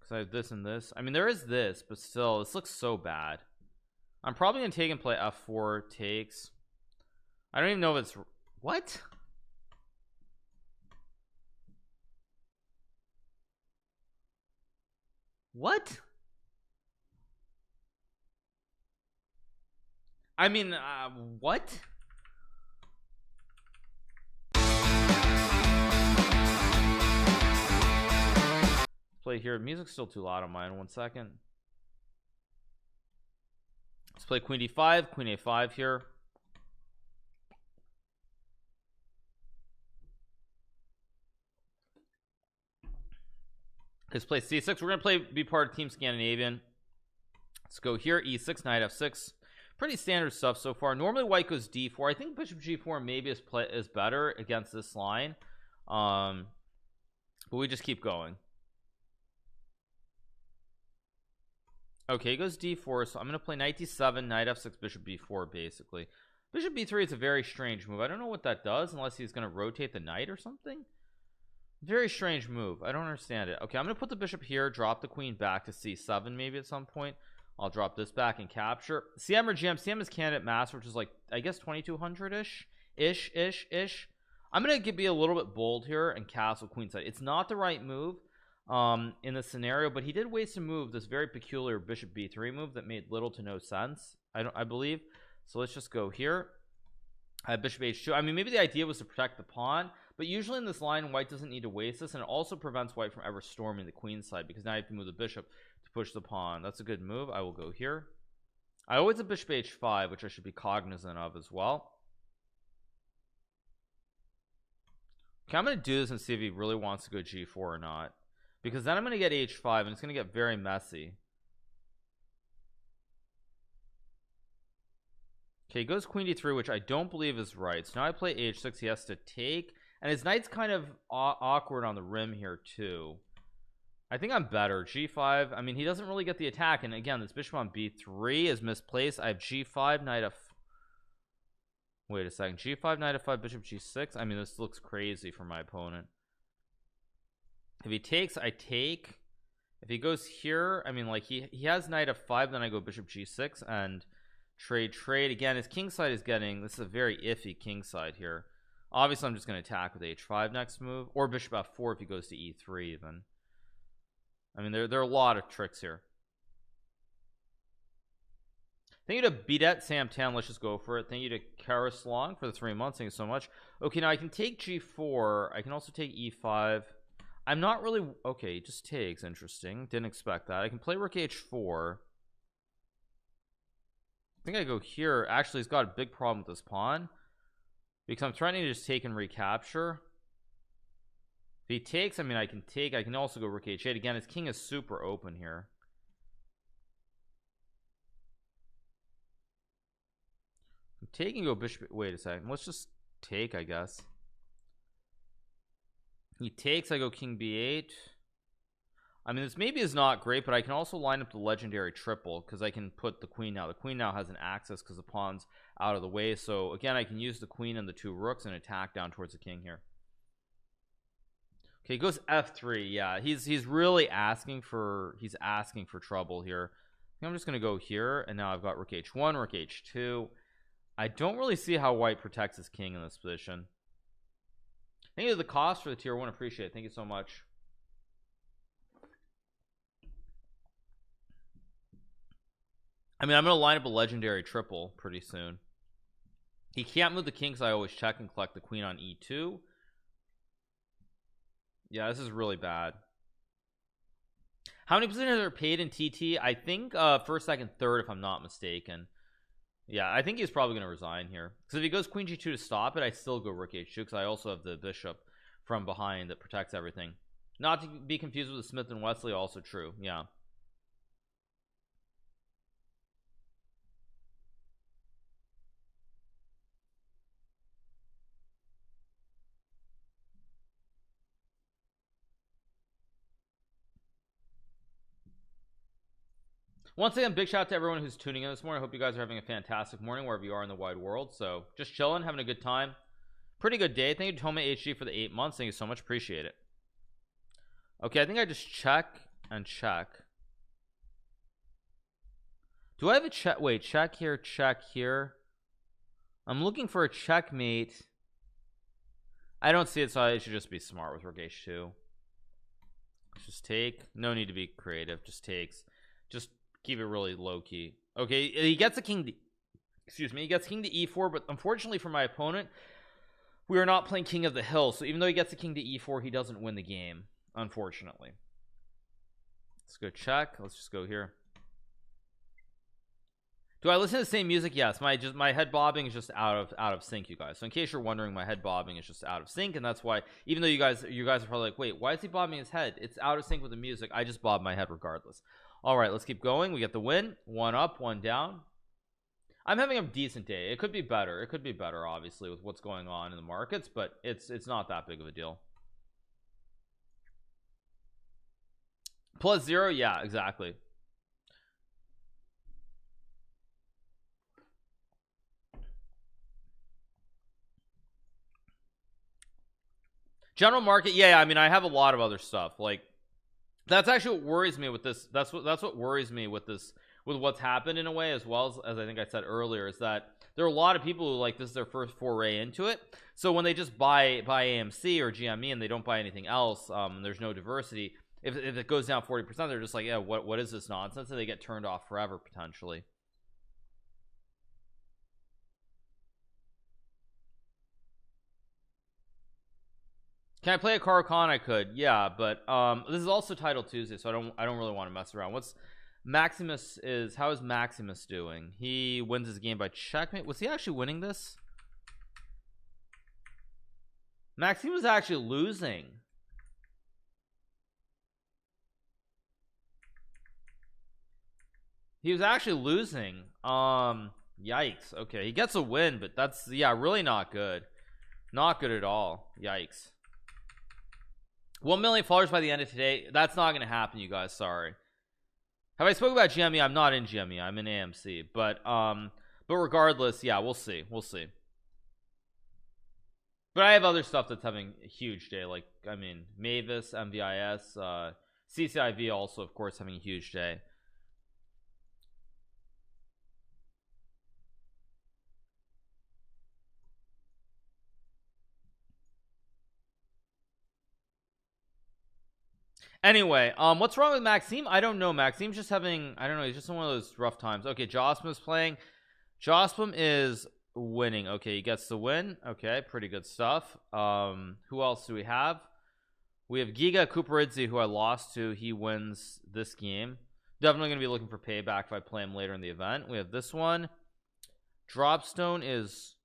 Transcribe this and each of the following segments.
because I have this and this. I mean, there is this, but still, this looks so bad. I'm probably gonna take and play f4 takes. I don't even know if it's what. What? I mean, what? Play here. Music's still too loud on mine. 1 second. Let's play queen d5, queen a5 here. Let's play c6. We're gonna play be part of Team Scandinavian. Let's go here. E6, knight f6. Pretty standard stuff so far. Normally white goes d4. I think bishop g4 maybe is better against this line, but we just keep going. Okay, he goes d4, so I'm gonna play knight d7, knight f6, bishop b4. Basically bishop b3 is a very strange move. I don't know what that does unless he's gonna rotate the knight or something. Very strange move. I don't understand it. Okay, I'm gonna put the bishop here, drop the queen back to c7 maybe at some point. I'll drop this back and capture. CM or GM. CM is candidate mass, which is like, I guess 2200 ish. I'm gonna be a little bit bold here and castle queenside. It's not the right move in this scenario, but he did waste a move, this very peculiar bishop b3 move that made little to no sense, I believe. So let's just go here. I have bishop h2. I mean, maybe the idea was to protect the pawn, but usually in this line white doesn't need to waste this, and it also prevents white from ever storming the queen side, because now you have to move the bishop to push the pawn. That's a good move. I will go here. I always have bishop h5, which I should be cognizant of as well. Okay, I'm gonna do this and see if he really wants to go g4 or not, because then I'm gonna get h5 and it's gonna get very messy. Okay, he goes queen d3, which I don't believe is right. So now I play h6. He has to take, and his knight's kind of awkward on the rim here too. I think I'm better. g5. I mean, he doesn't really get the attack, and again, this bishop on b3 is misplaced. I have g5, knight f. Wait a second. g5, knight f5, bishop g6. I mean, this looks crazy for my opponent. If he takes, I take. If he goes here, I mean, like he has knight f5, then I go bishop g6 and trade again. His king side is getting, this is a very iffy king side here. Obviously I'm just going to attack with h5 next move, or bishop f4 if he goes to e3 even. I mean, there are a lot of tricks here. Thank you to Bidet Sam 10. Let's just go for it. Thank you to Karis Long for the 3 months. Thank you so much. Okay, now I can take g4. I can also take e5. I'm not really okay. He just takes. Interesting. Didn't expect that. I can play rook h4. I think I go here. Actually, he's got a big problem with this pawn, because I'm threatening to just take and recapture. If he takes, I mean, I can take. I can also go rook h8. Again, his king is super open here. I'm taking, go bishop. Wait a second. Let's just take, I guess. He takes, I go king b8. I mean, this maybe is not great, but I can also line up the legendary triple, because I can put the queen now. The queen now has an access because the pawn's out of the way. So again, I can use the queen and the 2 rooks and attack down towards the king here. Okay, he goes f3. Yeah, he's really asking for trouble here. I think I'm just gonna go here, and now I've got rook h1, rook h2. I don't really see how white protects his king in this position. Thank you to the cost for the tier 1. Appreciate it. Thank you so much. I mean, I'm gonna line up a legendary triple pretty soon. He can't move the king because I always check and collect the queen on e2. Yeah, this is really bad. How many positions are paid in TT? I think first, second, third, if I'm not mistaken. Yeah, I think he's probably going to resign here, because if he goes queen g2 to stop it, I still go rook h2, because I also have the bishop from behind that protects everything. Not to be confused with the Smith and Wesley, also true. Yeah. Once again, big shout out to everyone who's tuning in this morning. I hope you guys are having a fantastic morning wherever you are in the wide world. So just chilling, having a good time. Pretty good day. Thank you to Toma HG for the 8 months. Thank you so much. Appreciate it. Okay, I think I just check and check. Do I have a check? Wait, check here, check here. I'm looking for a checkmate. I don't see it, so I should just be smart with rook h2. Just take. No need to be creative. Just takes. Just keep it really low key. Okay, he gets a king to, excuse me, he gets king to e4, but unfortunately for my opponent, we are not playing king of the hill. So even though he gets a king to e4, he doesn't win the game, unfortunately. Let's go check. Let's just go here. Do I listen to the same music? Yes. My head bobbing is just out of sync, you guys. So in case you're wondering, my head bobbing is just out of sync, and that's why, even though you guys are probably like, wait, why is he bobbing his head? It's out of sync with the music. I just bob my head regardless. All right, let's keep going. We get the win. One up, one down. I'm having a decent day. It could be better. It could be better, obviously, with what's going on in the markets, but it's not that big of a deal. +0, yeah, exactly. General market, yeah, I mean, I have a lot of other stuff. Like, that's actually what worries me with this. That's what worries me with this, with what's happened in a way, as well as I think I said earlier, is that there are a lot of people who, like, this is their first foray into it. So when they just buy AMC or GME and they don't buy anything else, and there's no diversity, if it goes down 40%, they're just like, yeah, what is this nonsense? And they get turned off forever potentially. Can I play a Caro-Kann? I could, yeah, but this is also Title Tuesday, so I don't really want to mess around. What's Maximus is? How is Maximus doing? He wins his game by checkmate. Was he actually winning this? Maxime was actually losing. He was actually losing. Yikes. Okay, he gets a win, but that's, yeah, really not good. Not good at all. Yikes. 1 million followers by the end of today. That's not going to happen, you guys. Sorry. Have I spoken about GME? I'm not in GME. I'm in AMC. But regardless, yeah, we'll see. We'll see. But I have other stuff that's having a huge day. Like, I mean, Mavis, MVIS, CCIV also, of course, having a huge day. Anyway, what's wrong with Maxime? I don't know. Maxime's just having, I don't know, he's just in one of those rough times. Okay, Jospim is playing. Jospim is winning. Okay, he gets the win. Okay, pretty good stuff. Who else do we have? We have Giga Kuparidze, who I lost to. He wins this game. Definitely going to be looking for payback if I play him later in the event. We have this one. Dropstone is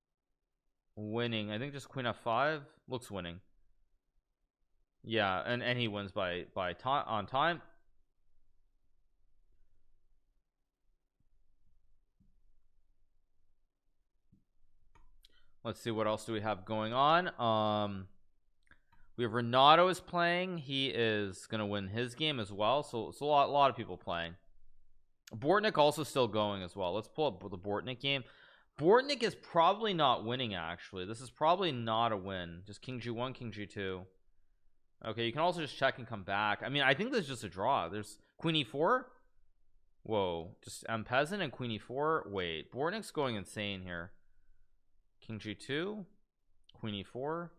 winning. I think just Queen F5 looks winning. Yeah, and he wins by time on time. Let's see, what else do we have going on. We have Renato is playing. He is gonna win his game as well. So it's a lot of people playing. Bortnik also still going as well. Let's pull up the Bortnik game. Bortnik is probably not winning, actually. This is probably not a win. Just King G1, King G2. Okay, you can also just check and come back. I mean, I think there's just a draw. There's Queen E4. Whoa, just M Peasant and Queen E4. Wait, Bortnik's going insane here. King G2, Queen E4,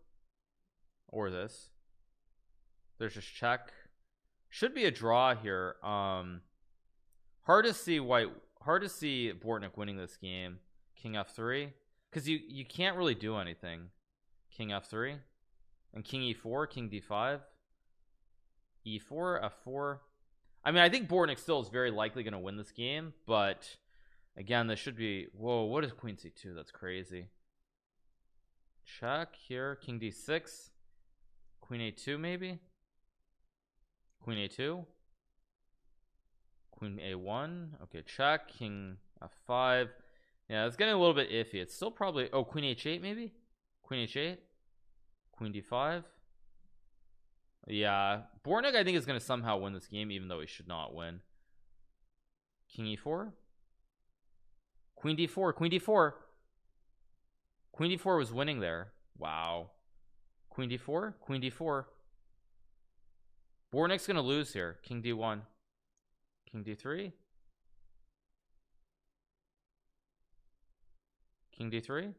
or this. There's just check. Should be a draw here. Hard to see Bortnik winning this game. King F3, because you can't really do anything. King F3. And King E4, King D5, E4, F4. I mean, I think Bortnik still is very likely going to win this game, but again, this should be, whoa, what is Queen C2? That's crazy. Check here, King D6, Queen A2 maybe, Queen A2, Queen A1. Okay, check, King F5. Yeah, it's getting a little bit iffy. It's still probably, oh, Queen H8 maybe, Queen H8. Queen D5. Yeah, Bortnik I think is going to somehow win this game, even though he should not win. King E4. Queen D4. Queen D4. Queen D4 was winning there. Wow. Queen D4. Queen D4. Bornik's gonna lose here. King d1, king d3, king d3,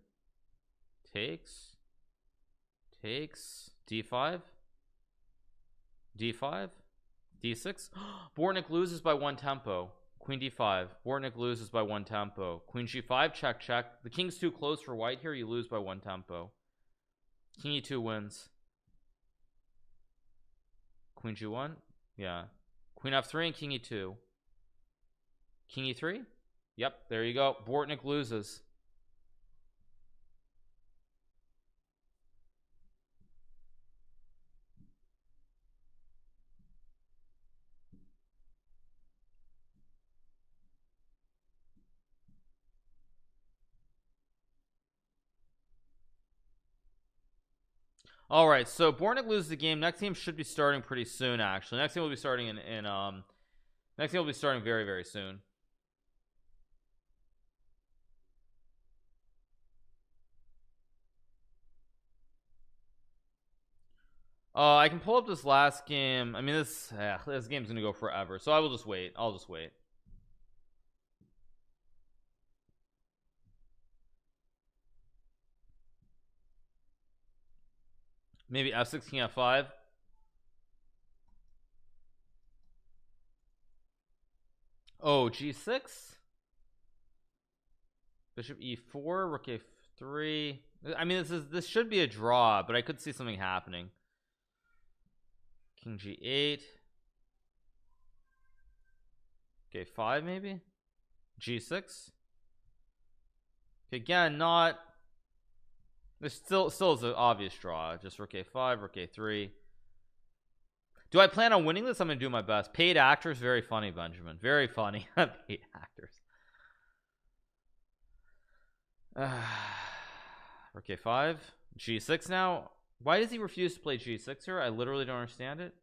takes, d5, d5, d6. Bornik loses by 1 tempo. Queen d5. Bornik loses by 1 tempo. Queen g5, check check. The king's too close for white here. You lose by 1 tempo. King e2 wins. Queen g1, yeah. Queen f3 and king e2. King e3. Yep, there you go. Bortnik loses. All right, so Bornik loses the game. Next game should be starting pretty soon. Actually, next game will be starting next game will be starting very, very soon. I can pull up this last game. I mean, this game's gonna go forever, so I will just wait. I'll just wait. Maybe f6, king f5. Oh, g6, bishop e4, rook a3. I mean, this should be a draw, but I could see something happening. King g8, k5 maybe, g6. Again, not. This still is an obvious draw. Just rook a5, rook a3. Do I plan on winning this? I'm gonna do my best. Paid actors, very funny, Benjamin. Very funny. Paid actors. Rook a5, g6 now. Why does he refuse to play g6 here? I literally don't understand it.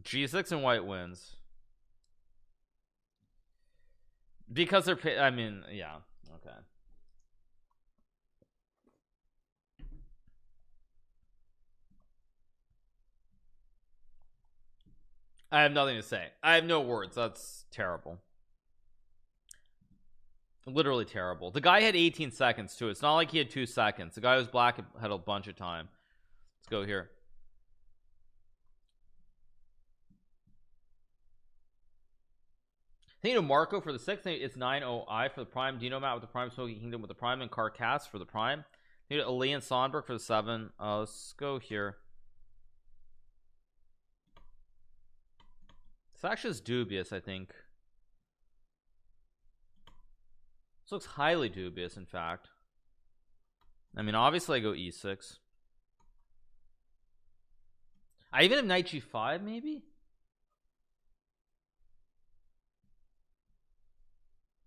G6 and white wins because they're I mean, yeah, okay. I have nothing to say. I have no words. That's terrible. Literally terrible. The guy had 18 seconds too. It's not like he had 2 seconds. The guy who was black had a bunch of time. Let's go here. Thank you to Marco for the 6th. It's 9-0-I for the prime. Dino Matt with the prime. Smoky Kingdom with the prime. And Carcass for the prime. Thank you to Ali and Sonberg for the 7. Let's go here. This actually is dubious, I think. This looks highly dubious, in fact. I mean, obviously I go e6. I even have knight g5, maybe?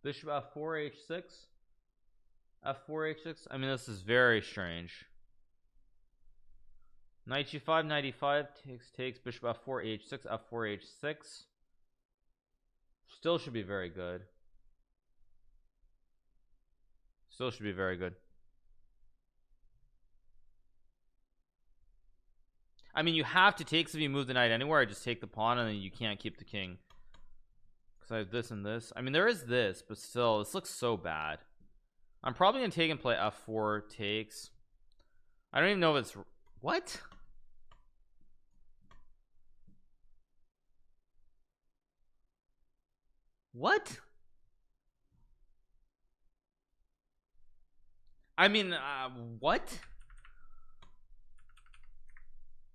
Bishop f4, h6. F4, h6. I mean, this is very strange. Knight g5, knight e5, takes, bishop f4, h6, f4, h6. Still should be very good. Still should be very good. I mean, you have to take, so if you move the knight anywhere, I just take the pawn and then you can't keep the king. Because I have this and this. I mean, there is this, but still, this looks so bad. I'm probably going to take and play f4 takes. I don't even know if it's... What? What? I mean, what?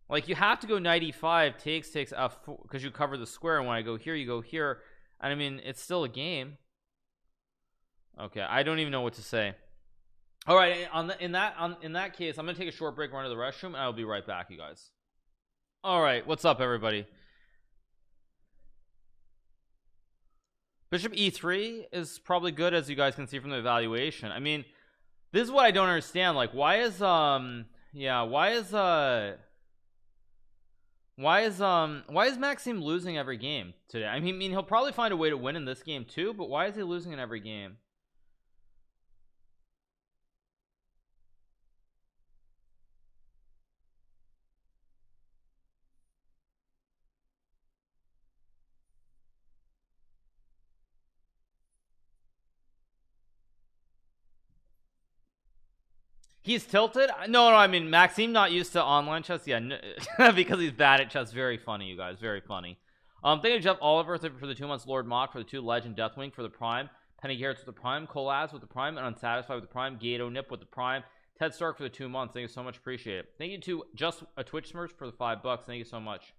Like, you have to go knight e5, takes f4, because you cover the square, and when I go here, you go here. And I mean, it's still a game. Okay, I don't even know what to say. All right, in that case, I'm gonna take a short break, run to the restroom, and I'll be right back, you guys. All right, what's up, everybody? Bishop e3 is probably good, as you guys can see from the evaluation. I mean, this is what I don't understand. Like, why is Maxime losing every game today? I mean, he'll probably find a way to win in this game too, but why is he losing in every game? He's tilted. No, I mean Maxime not used to online chess. Yeah, no, because he's bad at chess. Very funny, you guys. Very funny. Thank you Jeff Oliver for the 2 months, Lord Mock for the 2, Legend Deathwing for the Prime, Penny Garrett's with the Prime, Colaz with the Prime, and Unsatisfied with the Prime, Gato Nip with the Prime, Ted Stark for the 2 months. Thank you so much. Appreciate it. Thank you to Just a Twitch Smurf for the $5. Thank you so much.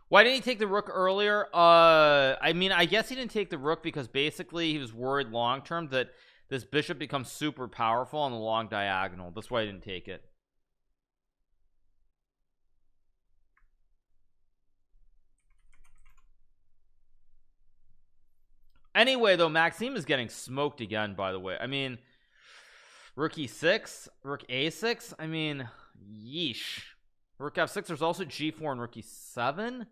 Why didn't he take the rook earlier? I mean, I guess he didn't take the rook because basically he was worried long term that this bishop becomes super powerful on the long diagonal. That's why he didn't take it. Anyway, though, Maxime is getting smoked again, by the way. I mean, rook e6, rook a6. I mean, yeesh. Rook f6. There's also g4 and rook e7.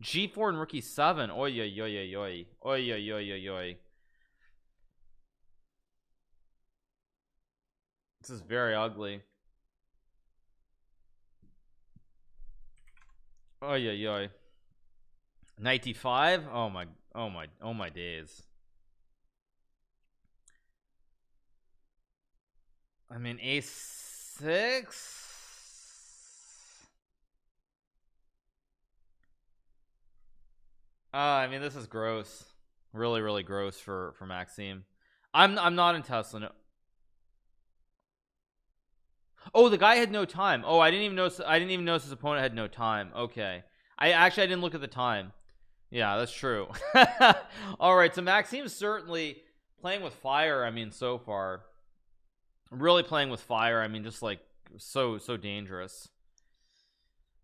G4 and rook e7. Oi, oi, oi, oi, oi. Oi, oi, oi, oi, oi. This is very ugly. Oi, oi, oi. Knight d5. Oh my days. I mean, a6. I mean, this is gross. Really, really gross for Maxime. I'm not in Tesla. No. Oh, the guy had no time. Oh, I didn't even notice his opponent had no time. Okay. I didn't look at the time. Yeah, that's true. All right, so Maxime's certainly playing with fire. I mean, so far, really playing with fire. I mean, just like so dangerous.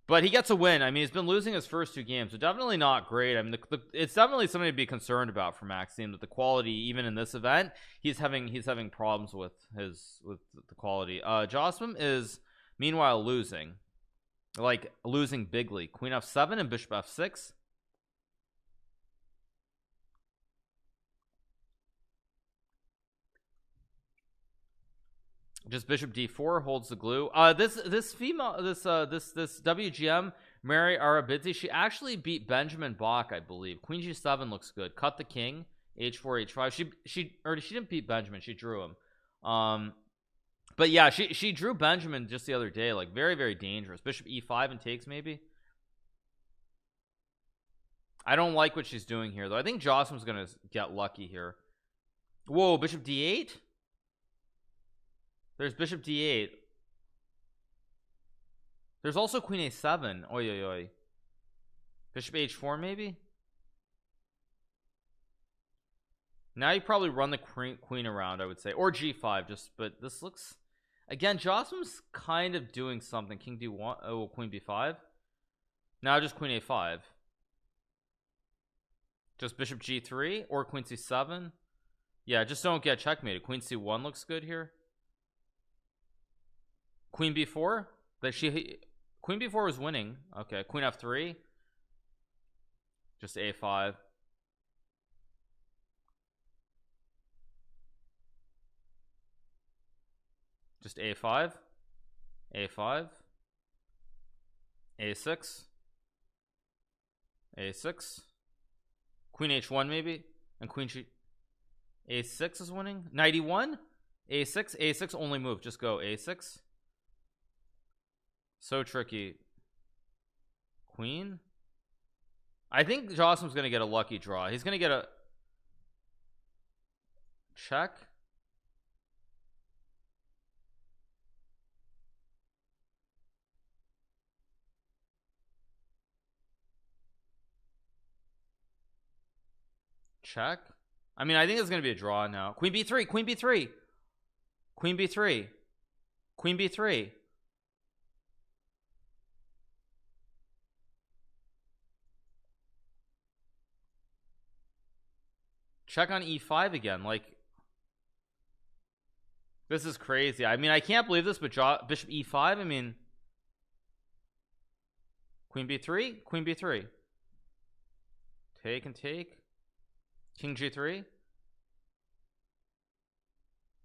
But he gets a win. I mean, he's been losing his first 2 games, so definitely not great. I mean, it's definitely something to be concerned about for Maxime, that the quality, even in this event, he's having problems with the quality. Josmim is meanwhile losing, like losing bigly. Queen f7 and bishop f6. Just bishop d4 holds the glue. This female, this WGM Mary Arabidze, she actually beat Benjamin Bach, I believe. Queen g7 looks good. Cut the king. h4 h5. She didn't beat Benjamin. She drew him. But yeah, she drew Benjamin just the other day. Like very dangerous. Bishop e5 and takes maybe. I don't like what she's doing here though. I think Jossim's gonna get lucky here. Whoa, bishop d8. There's bishop d8. There's also queen a7. Oi, oi, oi. Bishop h4 maybe. Now you probably run the queen around, I would say, or g5. Just, but this looks, again, Jossim's kind of doing something. King d1. Oh, queen b5. Now just queen a5. Just bishop g3 or queen c7. Yeah, just don't get checkmated. Queen c1 looks good here. Queen b4. Queen b4 was winning. Okay, queen f3. Just a5. Just a5. A5. A6. A6. Queen h1 maybe. And queen g. A6 is winning. Knight e1. A6. A6 only move. Just go a6. So tricky. Queen. I think Jossim's gonna get a lucky draw. He's gonna get a check. Check. I mean, I think it's gonna be a draw now. Queen b3. Queen b3. Queen b3. Queen b3. Check on e5 again. Like, this is crazy. I mean, I can't believe this, but bishop e5. I mean, queen b3. Queen b3. Take and take. King g3.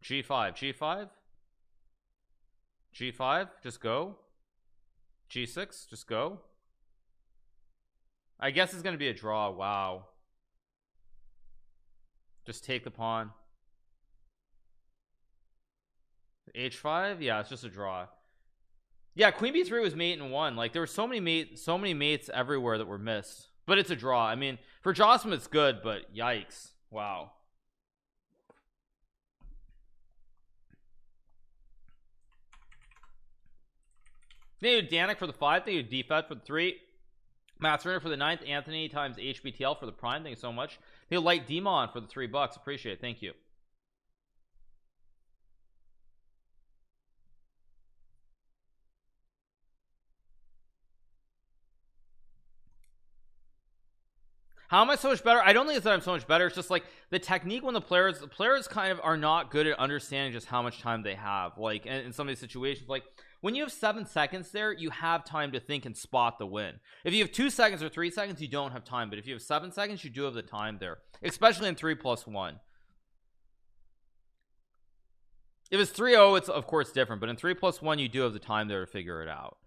G5, G5, G5, just go. G6, just go. I guess it's going to be a draw. Wow. Just take the pawn. H5, yeah, it's just a draw. Yeah, queen b3 was mate in one. Like there were so many mates everywhere that were missed. But it's a draw. I mean, for Jocelyn it's good, but yikes. Wow. Thank you, Danik, for the 5. Thank you, DFET, for the 3. Matt Turner for the 9th. Anthony times HBTL for the prime. Thank you so much. Thank you, Light Demon, for the $3. Appreciate it. Thank you. How am I so much better? I don't think it's that I'm so much better. It's just like the technique when the players kind of are not good at understanding just how much time they have. Like in some of these situations, like when you have 7 seconds there, you have time to think and spot the win. If you have 2 seconds or 3 seconds, you don't have time. But if you have 7 seconds, you do have the time there, especially in 3+1. If it's 3-0, it's of course different, but in 3+1, you do have the time there to figure it out.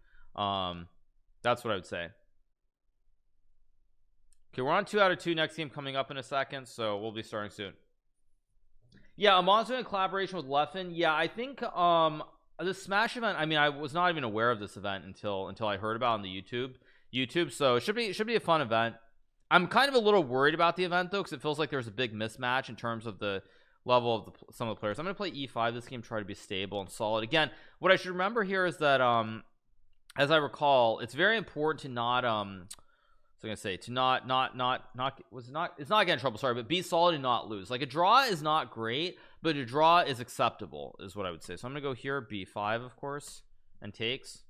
That's what I would say. Okay, we're on 2 out of 2. Next game coming up in a second, so we'll be starting soon. Yeah, Alonso in collaboration with Leffen. Yeah, I think the Smash event, I mean, I was not even aware of this event until I heard about it on the YouTube, so it should be a fun event. I'm kind of a little worried about the event though, because it feels like there's a big mismatch in terms of the level of some of the players. I'm going to play E5 this game, try to be stable and solid. Again, what I should remember here is that as I recall, it's very important to not so I'm gonna say to not it's not get in trouble, sorry, but be solid and not lose. Like a draw is not great, but a draw is acceptable, is what I would say. So I'm gonna go here, B5, of course, and takes.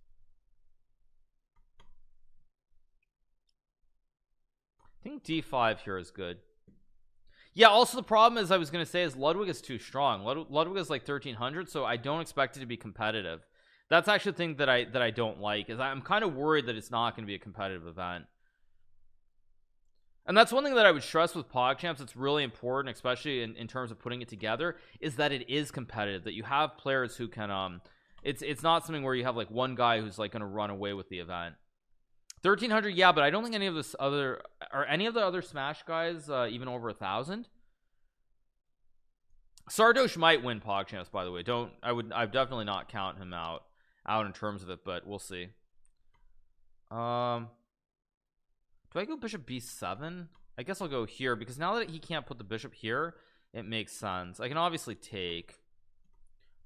I think D5 here is good. Yeah, also the problem is I was gonna say is Ludwig is too strong. Ludwig is like 1300, so I don't expect it to be competitive. That's actually the thing that I don't like, is I'm kind of worried that it's not going to be a competitive event. And that's one thing that I would stress with PogChamps. It's really important, especially in terms of putting it together, is that it is competitive, that you have players who can it's not something where you have like one guy who's like going to run away with the event. 1300, yeah, but I don't think any of the other Smash guys even over 1,000. Sardosh might win PogChamps, by the way. I'd definitely not count him out in terms of it, but we'll see. Do I go bishop b7? I guess I'll go here, because now that he can't put the bishop here, it makes sense. I can obviously take.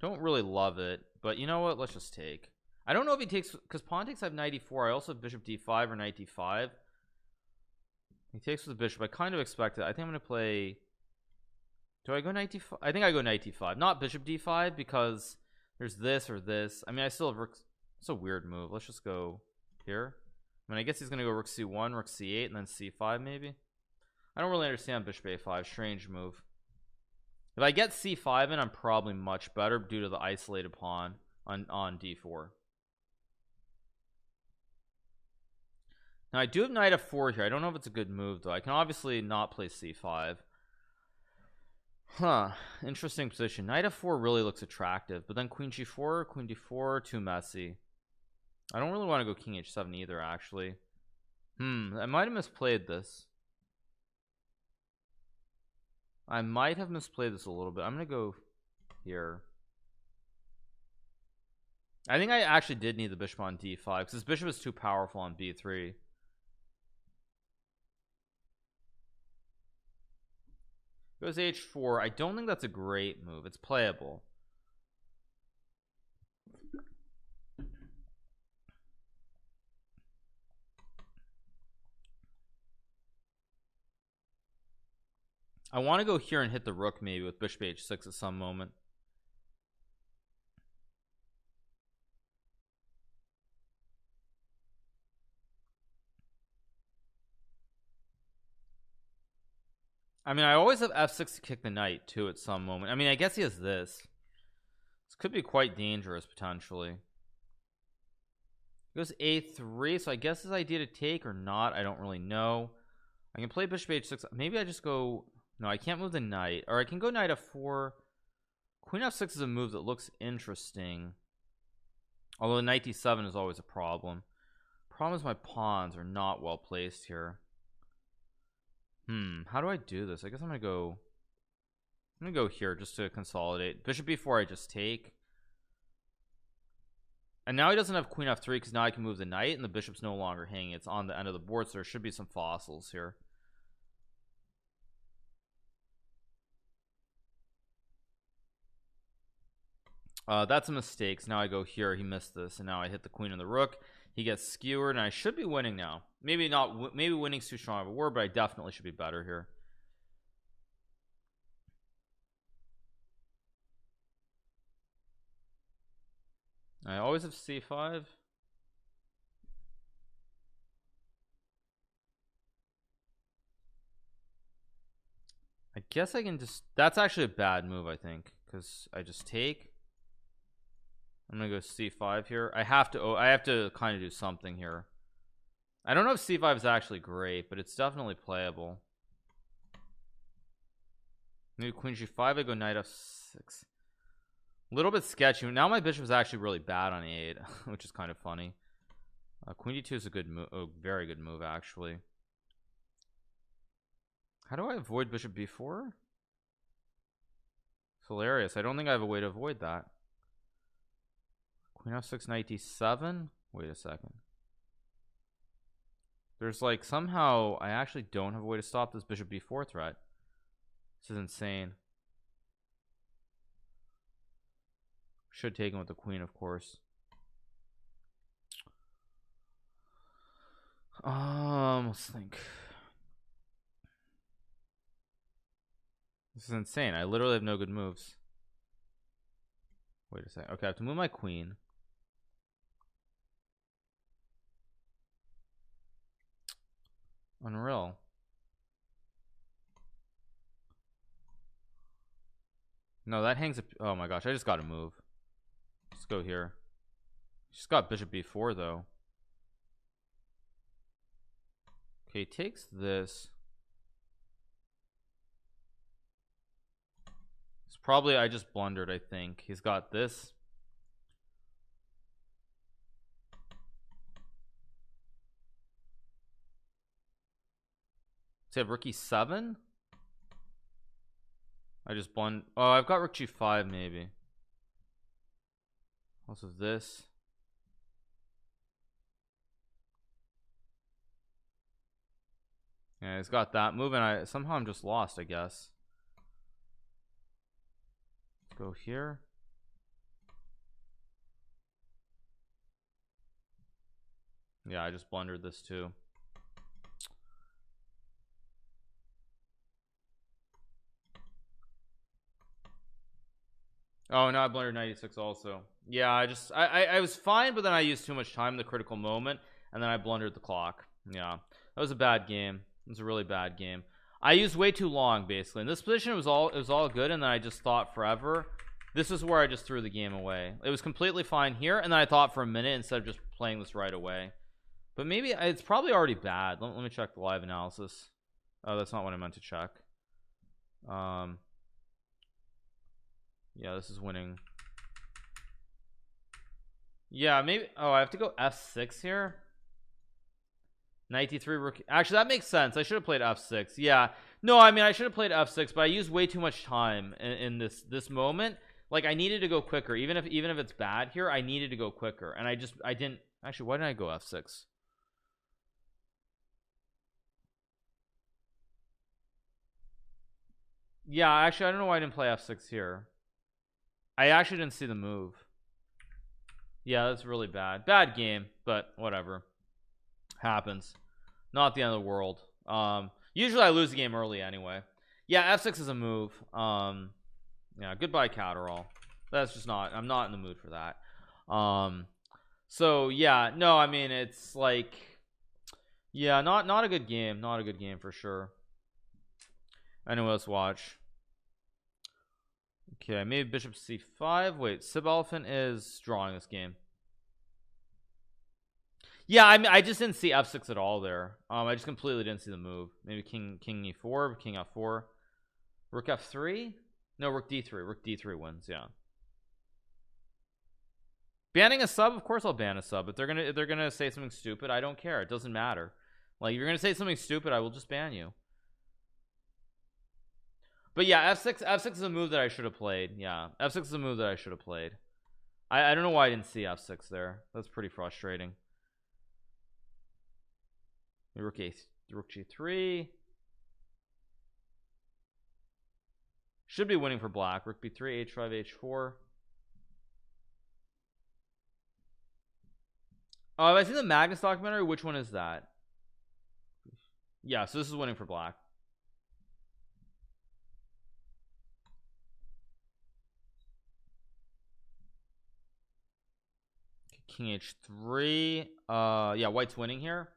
Don't really love it, but you know what? Let's just take. I don't know if he takes, because pawn takes I have knight e4. I also have bishop d5 or knight d5. He takes with the bishop. I kind of expect it. I think I'm going to play. Do I go knight d5? I think I go knight d5, not bishop d5, because there's this or this. I mean, I still have rook. It's a weird move. Let's just go here. I mean, I guess he's gonna go rook c1, rook c8, and then c5 maybe. I don't really understand bishop a5. Strange move. If I get c5 in, I'm probably much better due to the isolated pawn on d4. Now I do have knight f4 here. I don't know if it's a good move though. I can obviously not play c5. Huh, interesting position. Knight f4 really looks attractive, but then queen g4, queen d4, too messy. I don't really want to go king h7 either, actually. I might have misplayed this. I might have misplayed this a little bit. I'm gonna go here. I think I actually did need the bishop on d5, because this bishop is too powerful on b3. Goes h4. I don't think that's a great move. It's playable. I want to go here and hit the rook maybe with bishop h6 at some moment. I mean, I always have f6 to kick the knight too at some moment. I mean, I guess he has this. This could be quite dangerous potentially. He goes a3, so I guess his idea to take or not, I don't really know. I can play bishop h6. Maybe I just go. No, I can't move the knight, or I can go knight f4. Queen f6 is a move that looks interesting, although knight d7 is always a problem. Problem is my pawns are not well placed here. How do I do this? I guess I'm gonna go here just to consolidate. Bishop b4 I just take, and now he doesn't have queen f3 because now I can move the knight and the bishop's no longer hanging. It's on the end of the board, so there should be some fossils here. That's a mistake. So now I go here. He missed this, and now I hit the queen and the rook. He gets skewered, and I should be winning now. Maybe not. Maybe winning's too strong of a word, but I definitely should be better here. I always have c5. I guess I can just. That's actually a bad move, I think, because I just take. I'm gonna go c5 here. I have to kind of do something here. I don't know if c5 is actually great, but it's definitely playable. Maybe queen g5. I go knight f6. A little bit sketchy. Now my bishop is actually really bad on e8, which is kind of funny. Queen d2 is a good move, a very good move actually. How do I avoid bishop b4? It's hilarious. I don't think I have a way to avoid that. Queen f6, knight d7. Wait a second. There's like somehow I actually don't have a way to stop this bishop b4 threat. This is insane. Should take him with the queen, of course. Let's think. This is insane. I literally have no good moves. Wait a second. Okay, I have to move my queen. Unreal. No, that hangs up. Oh my gosh, I just gotta move. Let's go here. She's got bishop b4 though. Okay, takes this. It's probably, I just blundered, I think. He's got this. Does he have rook e7? I just blundered. Oh, I've got rook g5 maybe. Also this. Yeah, he's got that move, and I'm just lost, I guess. Let's go here. Yeah, I just blundered this too. Oh, no, I blundered 96 also. Yeah, I was fine, but then I used too much time in the critical moment, and then I blundered the clock. Yeah, that was a bad game. It was a really bad game. I used way too long, basically. In this position, it was all good, and then I just thought forever. This is where I just threw the game away. It was completely fine here, and then I thought for a minute instead of just playing this right away. But maybe it's probably already bad. Let me check the live analysis. Oh, that's not what I meant to check. Yeah, this is winning. Yeah, maybe. Oh, I have to go f6 here. 93 rook. Actually, that makes sense. I should have played f6. Yeah. No, I mean I should have played f6, but I used way too much time in this moment. Like I needed to go quicker, even if it's bad here. I needed to go quicker, and I didn't. Actually, why didn't I go f6? Yeah, actually, I don't know why I didn't play f6 here. I actually didn't see the move. Yeah, that's really bad game, but whatever, happens. Not the end of the world. Usually I lose the game early anyway. Yeah, f6 is a move. Yeah, goodbye Catterall. That's just not, I'm not in the mood for that. So yeah, no, I mean it's like, yeah, not a good game. Not a good game for sure. Anyway, let's watch. Okay, maybe bishop c5. Wait, Sib Elephant is drawing this game. Yeah, I mean, I just didn't see f6 at all there. I just completely didn't see the move. Maybe king e4, king f4, rook f3. No, rook d3 wins. Yeah, banning a sub, of course I'll ban a sub. If they're gonna say something stupid, I don't care. It doesn't matter. Like, if you're gonna say something stupid, I will just ban you. But yeah, f6 is a move that I should have played. Yeah, f6 is a move that I should have played. I don't know why I didn't see f6 there. That's pretty frustrating. Rook g3 should be winning for black. Rook b3, h5, h4. Oh, have I seen the Magnus documentary? Which one is that? Yeah, so this is winning for black. King h3. Yeah, white's winning here.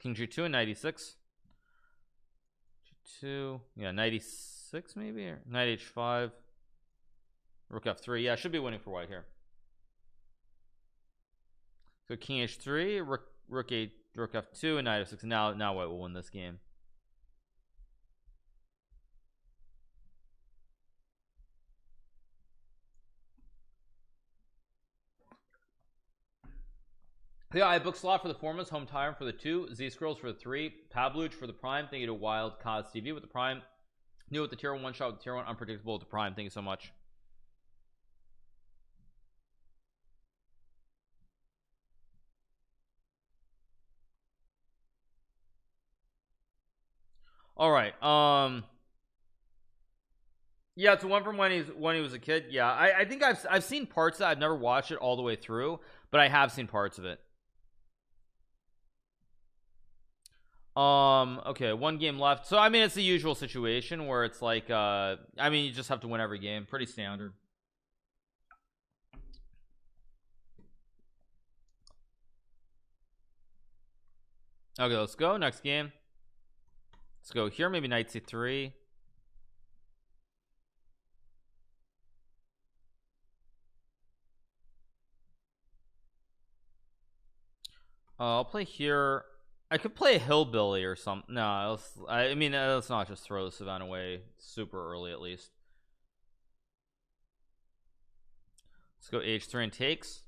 King g2 and 96. G2. Yeah, 96 maybe, or knight h5. Rook f3. Yeah, should be winning for white here. So king h3, rook f2, and knight f6. And now white will win this game. Yeah, I booked slot for the foremost, home tyrant for the 2, Z Scrolls for the 3, Pabluch for the prime. Thank you to Wild Cause TV with the prime. New with the tier 1 shot with the tier 1, unpredictable with the prime. Thank you so much. All right. Yeah, it's one from when he was a kid. Yeah, I think I've seen parts of that. I've never watched it all the way through, but I have seen parts of it. Okay, one game left. So I mean, it's the usual situation where it's like I mean, you just have to win every game. Pretty standard. Okay, let's go. Next game. Let's go here. Maybe knight c3. I'll play here. I could play a hillbilly or something. No, I mean, let's not just throw this event away super early at least. Let's go h3 and takes.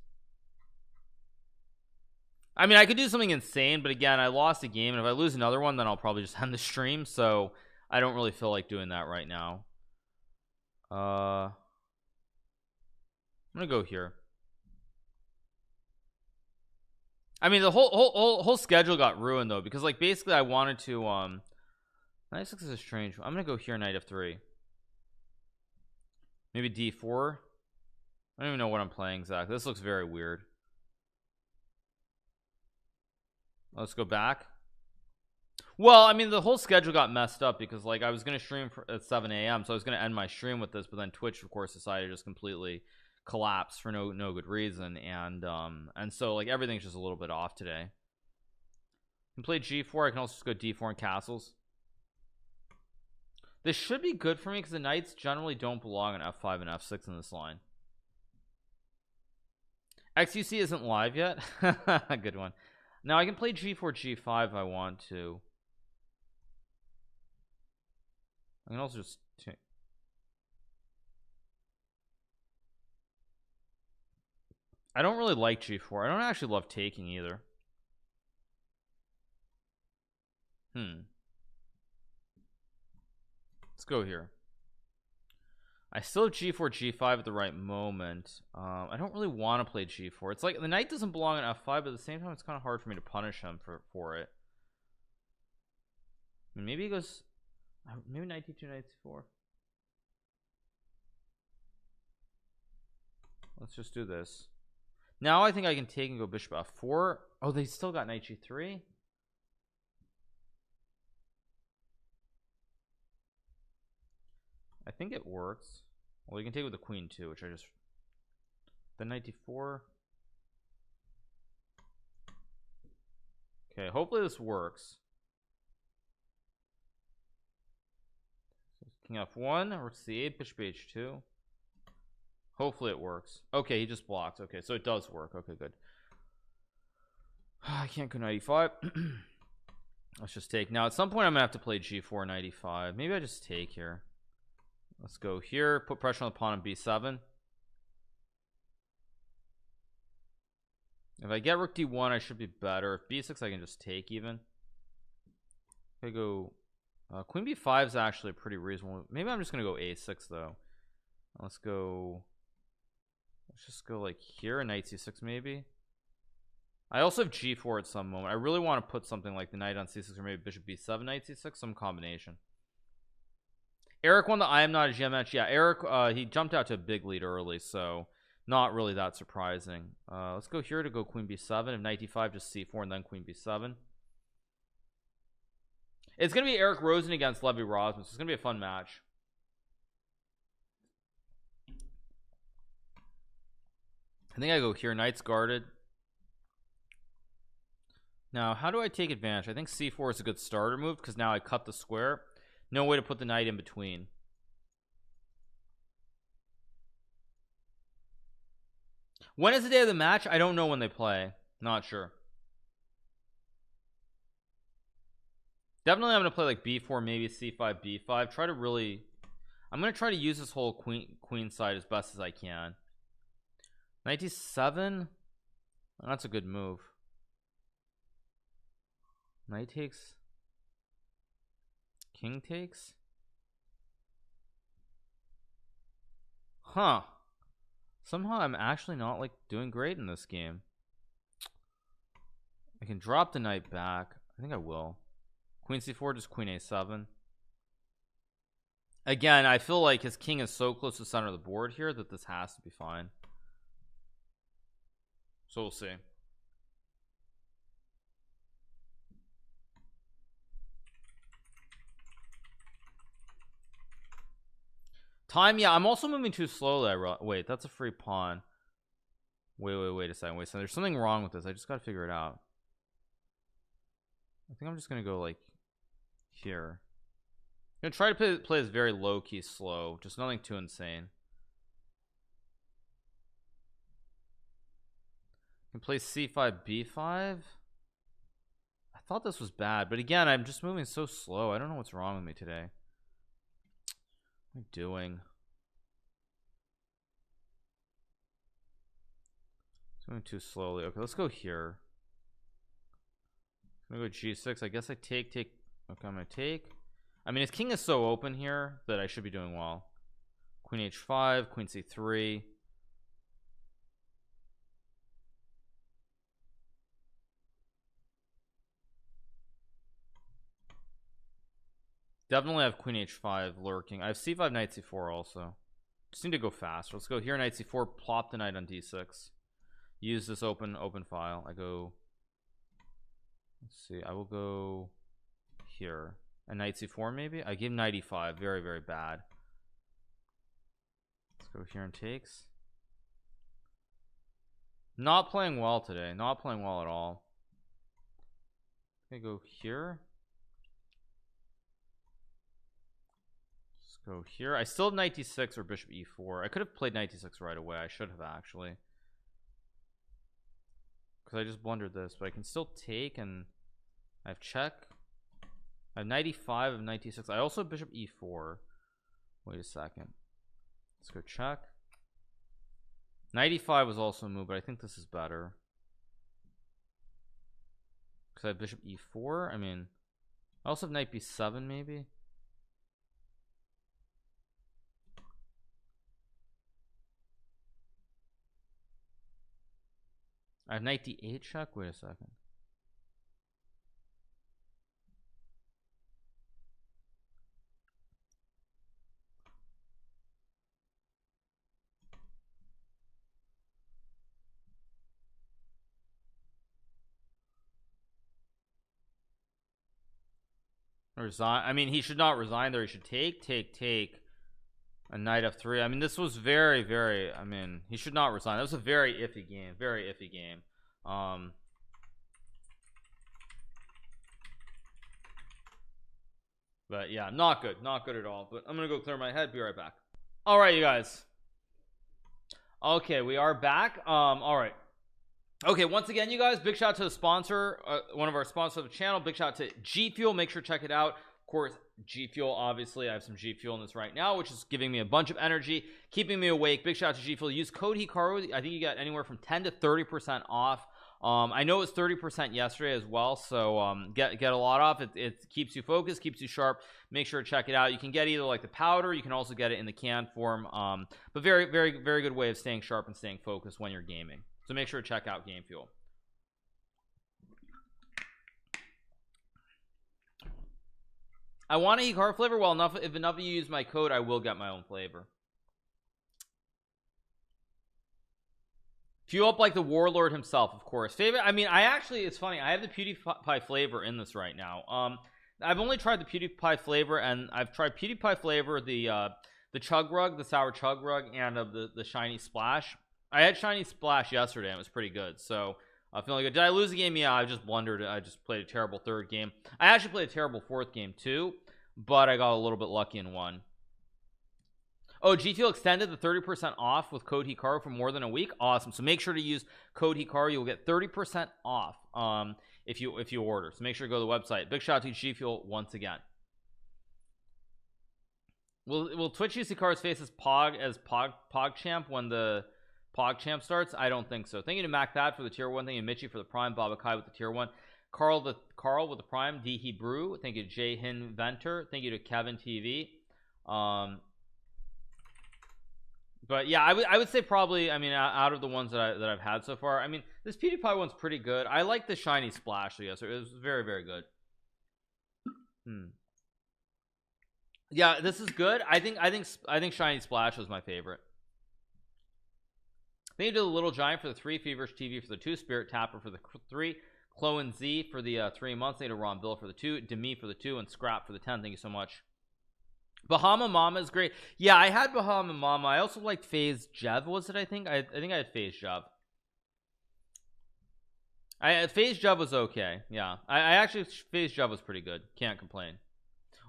I mean, I could do something insane, but again, I lost a game, and if I lose another one, then I'll probably just end the stream, so I don't really feel like doing that right now. I'm gonna go here. I mean, the whole schedule got ruined though, because like basically I wanted to knight 6 is strange. I'm gonna go here, knight f3, maybe d4. I don't even know what I'm playing exactly. This looks very weird. Let's go back. Well, I mean, the whole schedule got messed up because like I was gonna stream at 7 a.m. so I was gonna end my stream with this, but then Twitch of course decided to just completely collapse for no good reason, and so like everything's just a little bit off today. I can play g4. I can also just go d4 and castles. This should be good for me because the knights generally don't belong on f5 and f6 in this line. XUC isn't live yet. Good one. Now I can play g4 g5 if I want to. I can also just I don't really like g4. I don't actually love taking either. Let's go here. I still have g4 g5 at the right moment. I don't really want to play g4. It's like the knight doesn't belong in f5, but at the same time it's kind of hard for me to punish him for it. I mean, maybe he goes maybe knight d2 knight c4. Let's just do this. Now I think I can take and go bishop f4. Oh, they still got knight g3. I think it works. Well, you can take it with the queen too, which I just the knight d4. Okay, hopefully this works. King f1, rook c8, bishop h2. Hopefully it works. Okay, he just blocked. Okay, so it does work. Okay, good. I can't go knight e5. Let's just take. Now at some point I'm gonna have to play g4 knight e5. Maybe I just take here. Let's go here, put pressure on the pawn on b7. If I get rook d1, I should be better. If b6, I can just take even. I go queen b5 is actually pretty reasonable. Maybe I'm just gonna go a6 though. Let's just go like here, knight c6 maybe. I also have g4 at some moment. I really want to put something like the knight on c6 or maybe bishop b7, knight c6, some combination. Eric won the I am not a GMH. Yeah, Eric, he jumped out to a big lead early, so not really that surprising. Let's go here to go queen b7. If knight d5, just c4 and then queen b7. It's gonna be Eric Rosen against Levy Rosmus. It's gonna be a fun match. I think I go here, knight's guarded. Now how do I take advantage? I think c4 is a good starter move because now I cut the square. No way to put the knight in between. When is the day of the match? I don't know when they play. Not sure. Definitely I'm gonna play like b4, maybe c5, b5. Try to really, I'm gonna try to use this whole queen side as best as I can. Knight d7, that's a good move. Knight takes, king takes. Huh. Somehow I'm actually not like doing great in this game. I can drop the knight back. I think I will. Queen c4, just queen a7. Again, I feel like his king is so close to the center of the board here that this has to be fine. So we'll see. Time, yeah, I'm also moving too slowly. Wait, that's a free pawn. Wait a second. Wait, so there's something wrong with this. I just gotta figure it out. I think I'm just gonna go like here. I'm gonna try to play this very low-key slow, just nothing too insane. Can play c5, b5. I thought this was bad, but again, I'm just moving so slow. I don't know what's wrong with me today. What am I doing? It's moving too slowly. Okay, let's go here. I'm gonna go g6. I guess I take. Okay, I'm gonna take. I mean, his king is so open here that I should be doing well. Queen h5, queen c3. Definitely have queen h5 lurking. I have c5, knight c4 also. Just need to go fast. Let's go here, knight c4, plop the knight on d6. Use this open file. I go, let's see, I will go here. And knight c4 maybe? I give knight e5. Very, very bad. Let's go here and takes. Not playing well today. Not playing well at all. I go here. Let's go here. I still have knight d6 or bishop e4. I could have played knight d6 right away. I should have actually, because I just blundered this, but I can still take, and I have check. I have knight e5, I have knight d6. I also have bishop e4. Wait a second. Let's go check. Knight e5 was also a move, but I think this is better because I have bishop e4. I mean, I also have knight b7 maybe. I have knight d8 check. Wait a second. Resign. I mean, he should not resign there. He should take a knight f3. I mean, this was very, very, I mean, he should not resign. That was a very iffy game. Very iffy game. But yeah, not good. Not good at all. But I'm gonna go clear my head. Be right back. All right, you guys. Okay, we are back. All right. Okay, once again, you guys, big shout out to the sponsor, one of our sponsors of the channel. Big shout out to G Fuel. Make sure to check it out. Of course, G Fuel. Obviously I have some G Fuel in this right now, which is giving me a bunch of energy, keeping me awake. Big shout out to G Fuel. Use code Hikaru. I think you got anywhere from 10 to 30% off. I know it's 30% yesterday as well, so get a lot off. It keeps you focused, keeps you sharp. Make sure to check it out. You can get either like the powder, you can also get it in the can form, but very good way of staying sharp and staying focused when you're gaming. So make sure to check out Game Fuel. I want a Hikaru flavor. Well, if enough of you use my code, I will get my own flavor. Fuel up like the warlord himself, of course. Favorite, I mean, it's funny, I have the PewDiePie flavor in this right now. I've only tried the PewDiePie flavor, and I've tried PewDiePie flavor, the chug rug, the sour chug rug, and the shiny splash. I had shiny splash yesterday and it was pretty good, so I'm feeling good. Did I lose the game? Yeah, I just blundered. I just played a terrible third game. I actually played a terrible fourth game too, but I got a little bit lucky in one. Oh, G Fuel extended the 30% off with code Hikaru for more than a week. Awesome. So make sure to use code Hikaru. You'll get 30% off if you order. So make sure to go to the website. Big shout out to G Fuel once again. Will Twitch use Hikaru's face as PogChamp when the PogChamp starts? I don't think so. Thank you to Mac That for the tier 1. Thank you to Mitchie for the prime. Baba Kai with the tier 1. Carl with the prime. D Hebrew. Thank you to Jay Hinventer. Thank you to Kevin TV. But yeah, I would say probably, I mean, out of the ones that I've had so far, I mean, this PewDiePie one's pretty good. I like the shiny splash. So yes, it was very good. Yeah, this is good. I think shiny splash was my favorite. Thank you to the Little Giant for the 3, Feverish TV for the 2, Spirit Tapper for the 3, Chloe Z for the 3 months. Thank you to Ron Bill for the 2, Demi for the 2, and Scrap for the 10. Thank you so much. Bahama Mama is great. Yeah, I had Bahama Mama. I also liked FaZe Jev. Was it? I think I had FaZe Jev. FaZe Jev was okay. Yeah, I actually FaZe Jev was pretty good. Can't complain.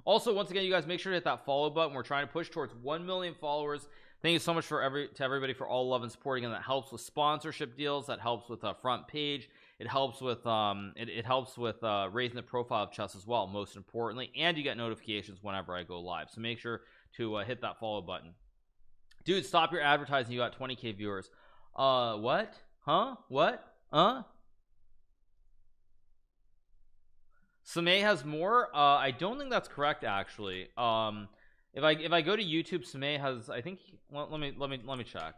Also, once again, you guys make sure to hit that follow button. We're trying to push towards 1 million followers. Thank you so much to everybody for all love and support. Again, that helps with sponsorship deals. That helps with front page. It helps with it helps with raising the profile of chess as well, most importantly, and you get notifications whenever I go live. So make sure to hit that follow button. Dude, stop your advertising. You got 20k viewers. What? Huh? What? Samay has more. I don't think that's correct actually. If I go to YouTube, Samay has, I think, well, let me check.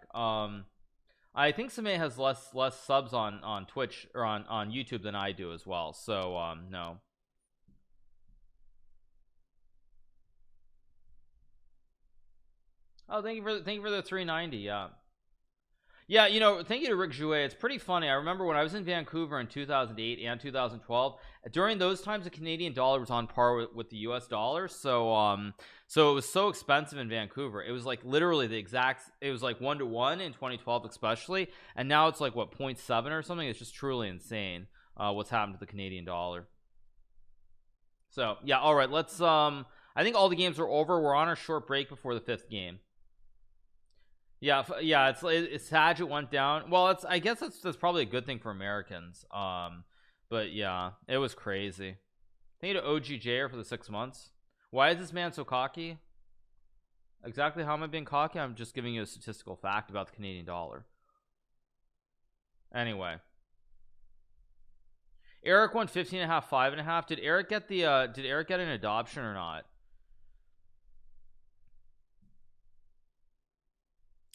I think Samay has less subs on Twitch or on YouTube than I do as well. So no. Oh, thank you for the 390. Yeah, you know, thank you to Rick Jouet. It's pretty funny. I remember when I was in Vancouver in 2008 and 2012, during those times the Canadian dollar was on par with the US dollar. So so it was so expensive in Vancouver. It was like literally it was like 1-to-1 in 2012 especially, and now it's like what, 0.7 or something. It's just truly insane what's happened to the Canadian dollar. So yeah, all right, let's I think all the games are over. We're on a short break before the 5th game. Yeah, it's sad it went down. Well, I guess that's probably a good thing for Americans. But yeah, it was crazy. Thank you to OGJ for the 6 months. Why is this man so cocky? Exactly how am I being cocky? I'm just giving you a statistical fact about the Canadian dollar. Anyway, Eric won 15.5, 5.5. Did Eric get an adoption or not?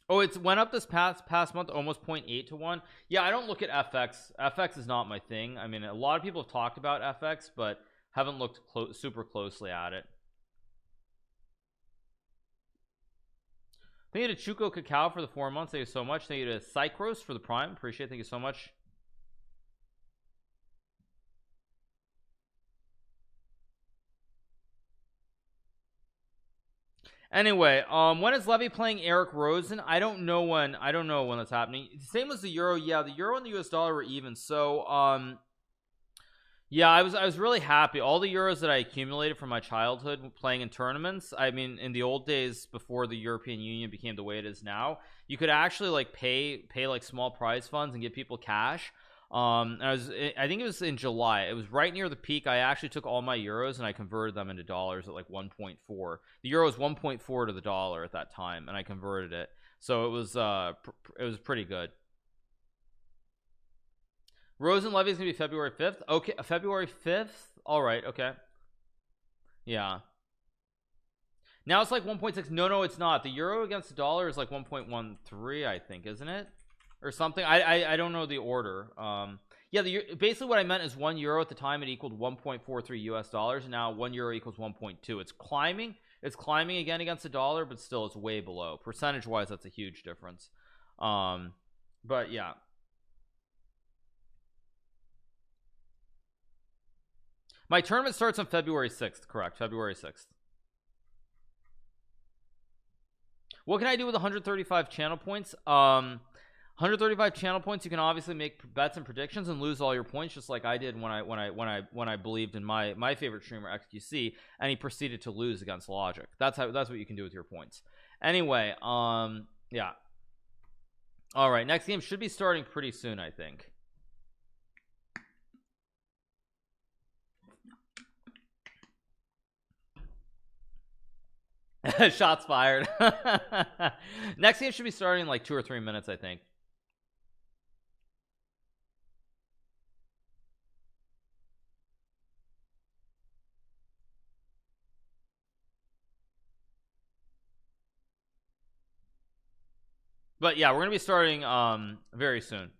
Oh, it's went up this past month, almost 0.8 to 1. Yeah, I don't look at FX. FX is not my thing. I mean, a lot of people have talked about FX, but haven't looked super closely at it. Thank you to Chuco Cacao for the 4 months. Thank you so much. Thank you to Cycros for the prime. Appreciate it. Thank you so much. Anyway, when is Levy playing Eric Rosen? I don't know when that's happening. Same as the euro. Yeah, the euro and the US dollar were even. So yeah, I was really happy. All the euros that I accumulated from my childhood playing in tournaments, I mean, in the old days before the European Union became the way it is now, you could actually like pay like small prize funds and give people cash. I think it was in July. It was right near the peak. I actually took all my euros and I converted them into dollars at like 1.4. The euro was 1.4 to the dollar at that time, and I converted it. So it was pretty good. Rose and Levy is gonna be February 5th. Okay, February 5th. All right. Okay. Yeah. Now it's like 1.6. No, it's not. The euro against the dollar is like 1.13, I think, isn't it? Or something. I don't know the order. Yeah, basically what I meant is 1 euro at the time it equaled 1.43 US dollars, and now 1 euro equals 1.2. It's climbing again against the dollar, but still it's way below. Percentage wise, that's a huge difference. But yeah. My tournament starts on February 6th, correct? February 6th. What can I do with 135 channel points? 135 channel points, you can obviously make bets and predictions and lose all your points, just like I did when I believed in my favorite streamer XQC, and he proceeded to lose against Logic. That's what you can do with your points. Anyway, yeah. All right, next game should be starting pretty soon, I think. Shots fired. Next game should be starting in like 2 or 3 minutes, I think. But yeah, we're gonna be starting very soon.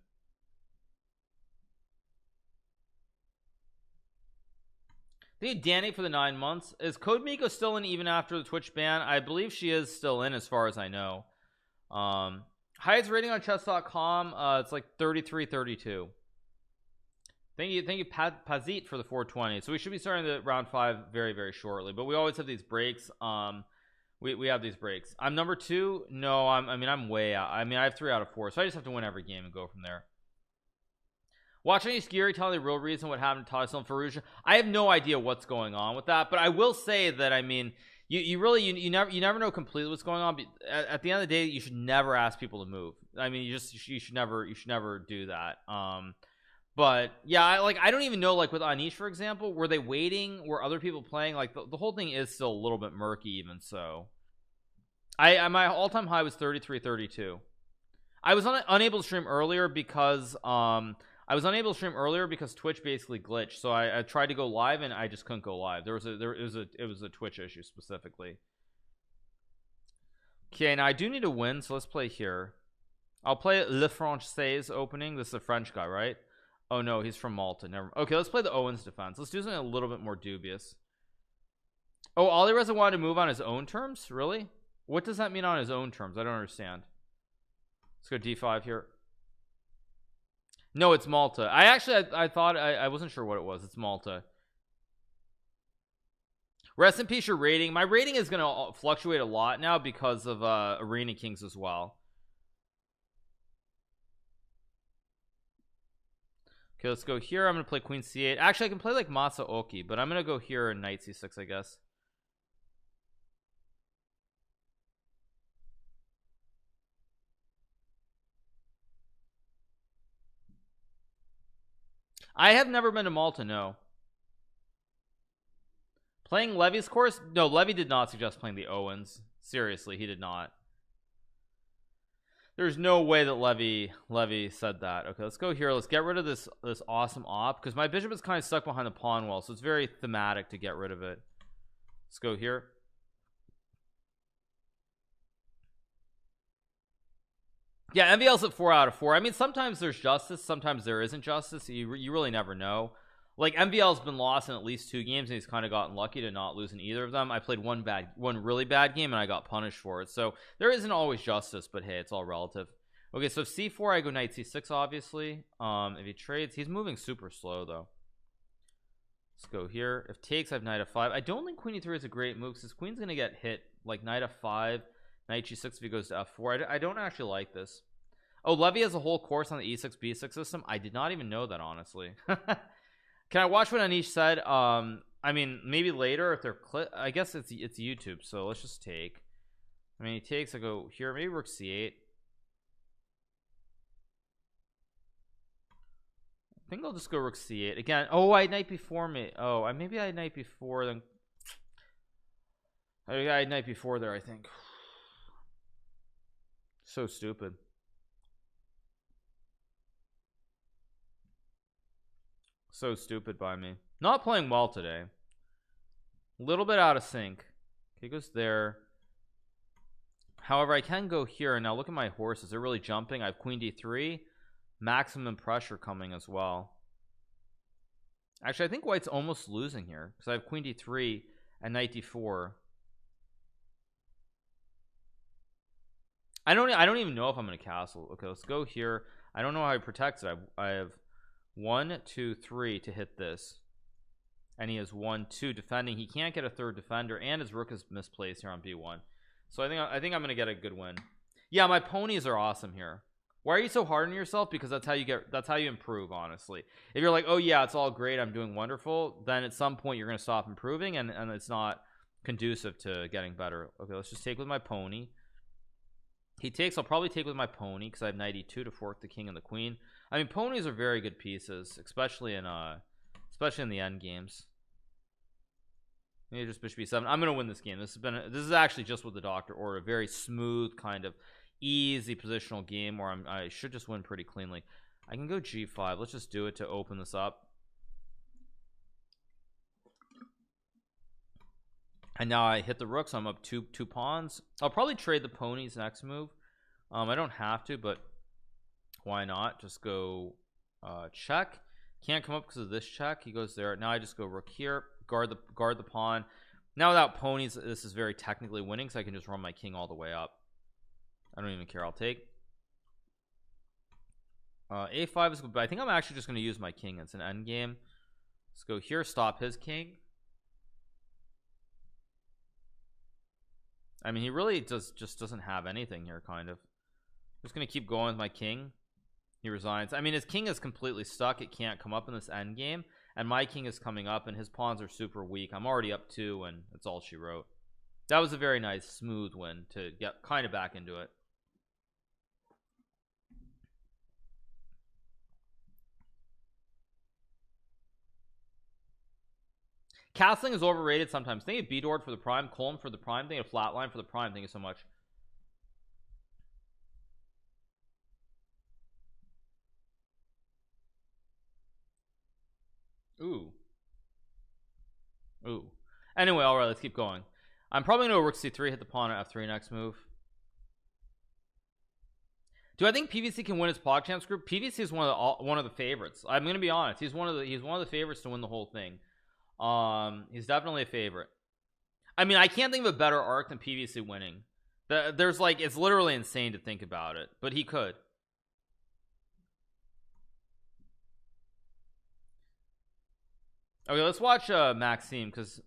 Thank you, Danny, for the 9 months. Is Code Miko still in even after the Twitch ban? I believe she is still in, as far as I know. Highest rating on chess.com, it's like 33-32. Thank you, Pazit, for the 420. So we should be starting the round 5 very, very shortly. But we always have these breaks. We have these breaks. I'm number 2. No, I'm way out. I have 3 out of 4, so I just have to win every game and go from there. Watching any Scary telling the real reason what happened to Tyson and Farouja. I have no idea what's going on with that, but I will say that you never know completely what's going on. But at the end of the day, you should never ask people to move. You should never do that. But yeah, I don't even know, like with Anish, for example, were they waiting? Were other people playing? Like the whole thing is still a little bit murky, even so. My all-time high was 33-32. I was unable to stream earlier because Twitch basically glitched. So I tried to go live and I just couldn't go live. It was a Twitch issue specifically. Okay, now I do need to win, so let's play here. I'll play Le Français opening. This is a French guy, right? Oh no, he's from Malta. Never. Okay, let's play the Owens defense. Let's do something a little bit more dubious. Oh, Alireza wanted to move on his own terms? Really? What does that mean on his own terms? I don't understand. Let's go d5 here. No, it's Malta. I thought I wasn't sure what it was. It's Malta. Rest in peace your rating. My rating is gonna fluctuate a lot now because of Arena Kings as well. Okay, let's go here. I'm gonna play Queen C8. Actually, I can play like Masaoki, but I'm gonna go here and Knight C6, I guess. I have never been to Malta, no. Playing Levy's course? No, Levy did not suggest playing the Owens. Seriously, he did not. There's no way that Levy said that. Okay, let's go here. Let's get rid of this awesome op, because my bishop is kind of stuck behind the pawn wall, so it's very thematic to get rid of it. Let's go here. Yeah, MVL's at 4 out of 4. I mean, sometimes there's justice, sometimes there isn't justice. You really never know. Like, MVL's been lost in at least 2 games, and he's kind of gotten lucky to not lose in either of them. I played one really bad game, and I got punished for it. So there isn't always justice, but hey, it's all relative. Okay, so if C4, I go Knight C6, obviously. If he trades, he's moving super slow, though. Let's go here. If takes, I have Knight F5. I don't think Queen E3 is a great move, because Queen's going to get hit. Like, Knight F5, Knight G6 if he goes to F4. I don't actually like this. Oh, Levy has a whole course on the E6 B6 system. I did not even know that, honestly. Can I watch what Anish said? I mean, maybe later if they're I guess it's YouTube, so let's just take. I mean, he takes. I go here. Maybe rook C8. I think I'll just go rook c8 again. Oh, I knight before me. Oh, maybe I knight before then. I had knight before there, I think. So stupid. So stupid by me. Not playing well today. A little bit out of sync. Okay, goes there. However, I can go here. Now look at my horses. They're really jumping. I have queen d3. Maximum pressure coming as well. Actually, I think white's almost losing here because I have queen d3 and knight d4. I don't even know if I'm gonna castle. Okay, let's go here. I don't know how he protects it. I have 1 2 3 to hit this, and he has 1 2 defending. He can't get a third defender, and his rook is misplaced here on b1. So I think I'm gonna get a good win. Yeah, my ponies are awesome here. Why are you so hard on yourself? Because that's how you improve, honestly. If you're like, oh yeah, it's all great, I'm doing wonderful, then at some point you're gonna stop improving, and it's not conducive to getting better. Okay, let's just take with my pony. He takes. I'll probably take with my pony because I have knight e2 to fork the king and the queen. I mean, ponies are very good pieces, especially in the end games. Maybe just bishop b7. I'm gonna win this game. This is actually just with the doctor order, a very smooth kind of easy positional game where I should just win pretty cleanly. I can go g5. Let's just do it to open this up. And now I hit the rook, so I'm up two pawns. I'll probably trade the ponies next move. I don't have to, but why not? Just go check. Can't come up because of this check. He goes there. Now I just go rook here, guard the pawn. Now without ponies, this is very technically winning, so I can just run my king all the way up. I don't even care. I'll take a5 is good, but I think I'm actually just going to use my king. It's an end game. Let's go here, stop his king. I mean, he really just doesn't have anything here, kind of. Just gonna keep going with my king. He resigns. I mean, his king is completely stuck. It can't come up in this end game, and my king is coming up, and his pawns are super weak. I'm already up 2, and that's all she wrote. That was a very nice, smooth win to get kind of back into it. Castling is overrated sometimes. Thank you, B-Dord, for the prime. Colm for the prime. Thank you, Flatline for the prime. Thank you so much. Ooh. Anyway, all right, let's keep going. I'm probably gonna go rook c3, hit the pawn at f3 next move. Do I think PVC can win his PogChamps group? PVC is one of the favorites. I'm gonna be honest. He's one of the favorites to win the whole thing. He's definitely a favorite. I mean, I can't think of a better arc than PVC winning. There's like, it's literally insane to think about it, but he could. Okay, let's watch Maxime, because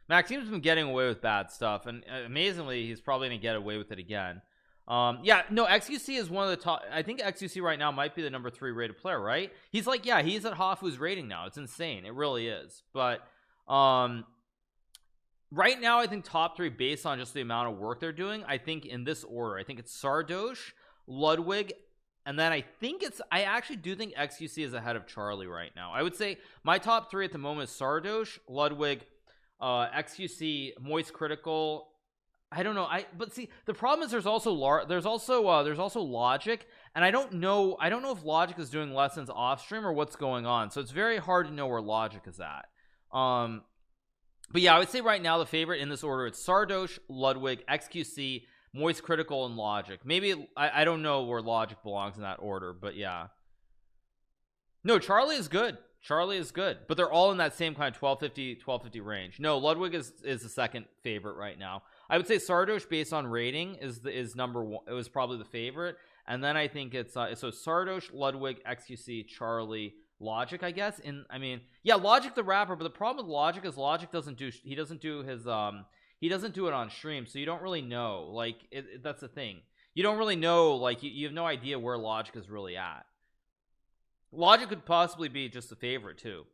Maxime's been getting away with bad stuff, and amazingly he's probably gonna get away with it again. Yeah, no, XQC is one of the top. I think XQC right now might be the number 3 rated player, right? He's like, yeah, he's at Hafu's rating now. It's insane. It really is. But right now I think top 3 based on just the amount of work they're doing. I think in this order, I think it's Sardosh, Ludwig, and then I actually do think XQC is ahead of Charlie right now. I would say my top 3 at the moment is Sardosh, Ludwig, XQC, Moist Critical. I don't know. But see, the problem is there's also Logic, and I don't know if Logic is doing lessons off stream or what's going on. So it's very hard to know where Logic is at. But yeah, I would say right now the favorite in this order, it's Sardosh, Ludwig, XQC, Moist Critical, and Logic. Maybe I don't know where Logic belongs in that order, but yeah. No, Charlie is good. Charlie is good, but they're all in that same kind of 1250 range. No, Ludwig is the second favorite right now. I would say Sardosh based on rating is number 1. It was probably the favorite, and then I think it's so Sardosh, Ludwig, XQC, Charlie, Logic, I guess. I mean, yeah, Logic the rapper, but the problem with Logic is Logic doesn't do it on stream, so you don't really know. Like that's the thing. You don't really know. Like you have no idea where Logic is really at. Logic could possibly be just the favorite too.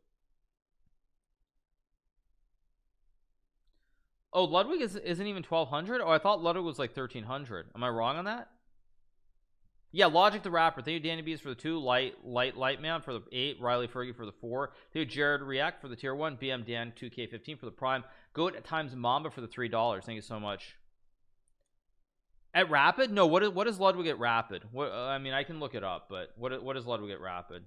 Oh, Ludwig isn't even 1200. Oh, I thought Ludwig was like 1300. Am I wrong on that? Yeah, Logic the Rapper. Thank you, Danny B's for the 2. Light Man for the 8. Riley Fergie for the 4. Thank you, Jared React for the tier 1. BM Dan 2K15 for the Prime. Goat times Mamba for the $3. Thank you so much. At Rapid? No, what is Ludwig at Rapid? What I mean, I can look it up, but what is Ludwig at Rapid?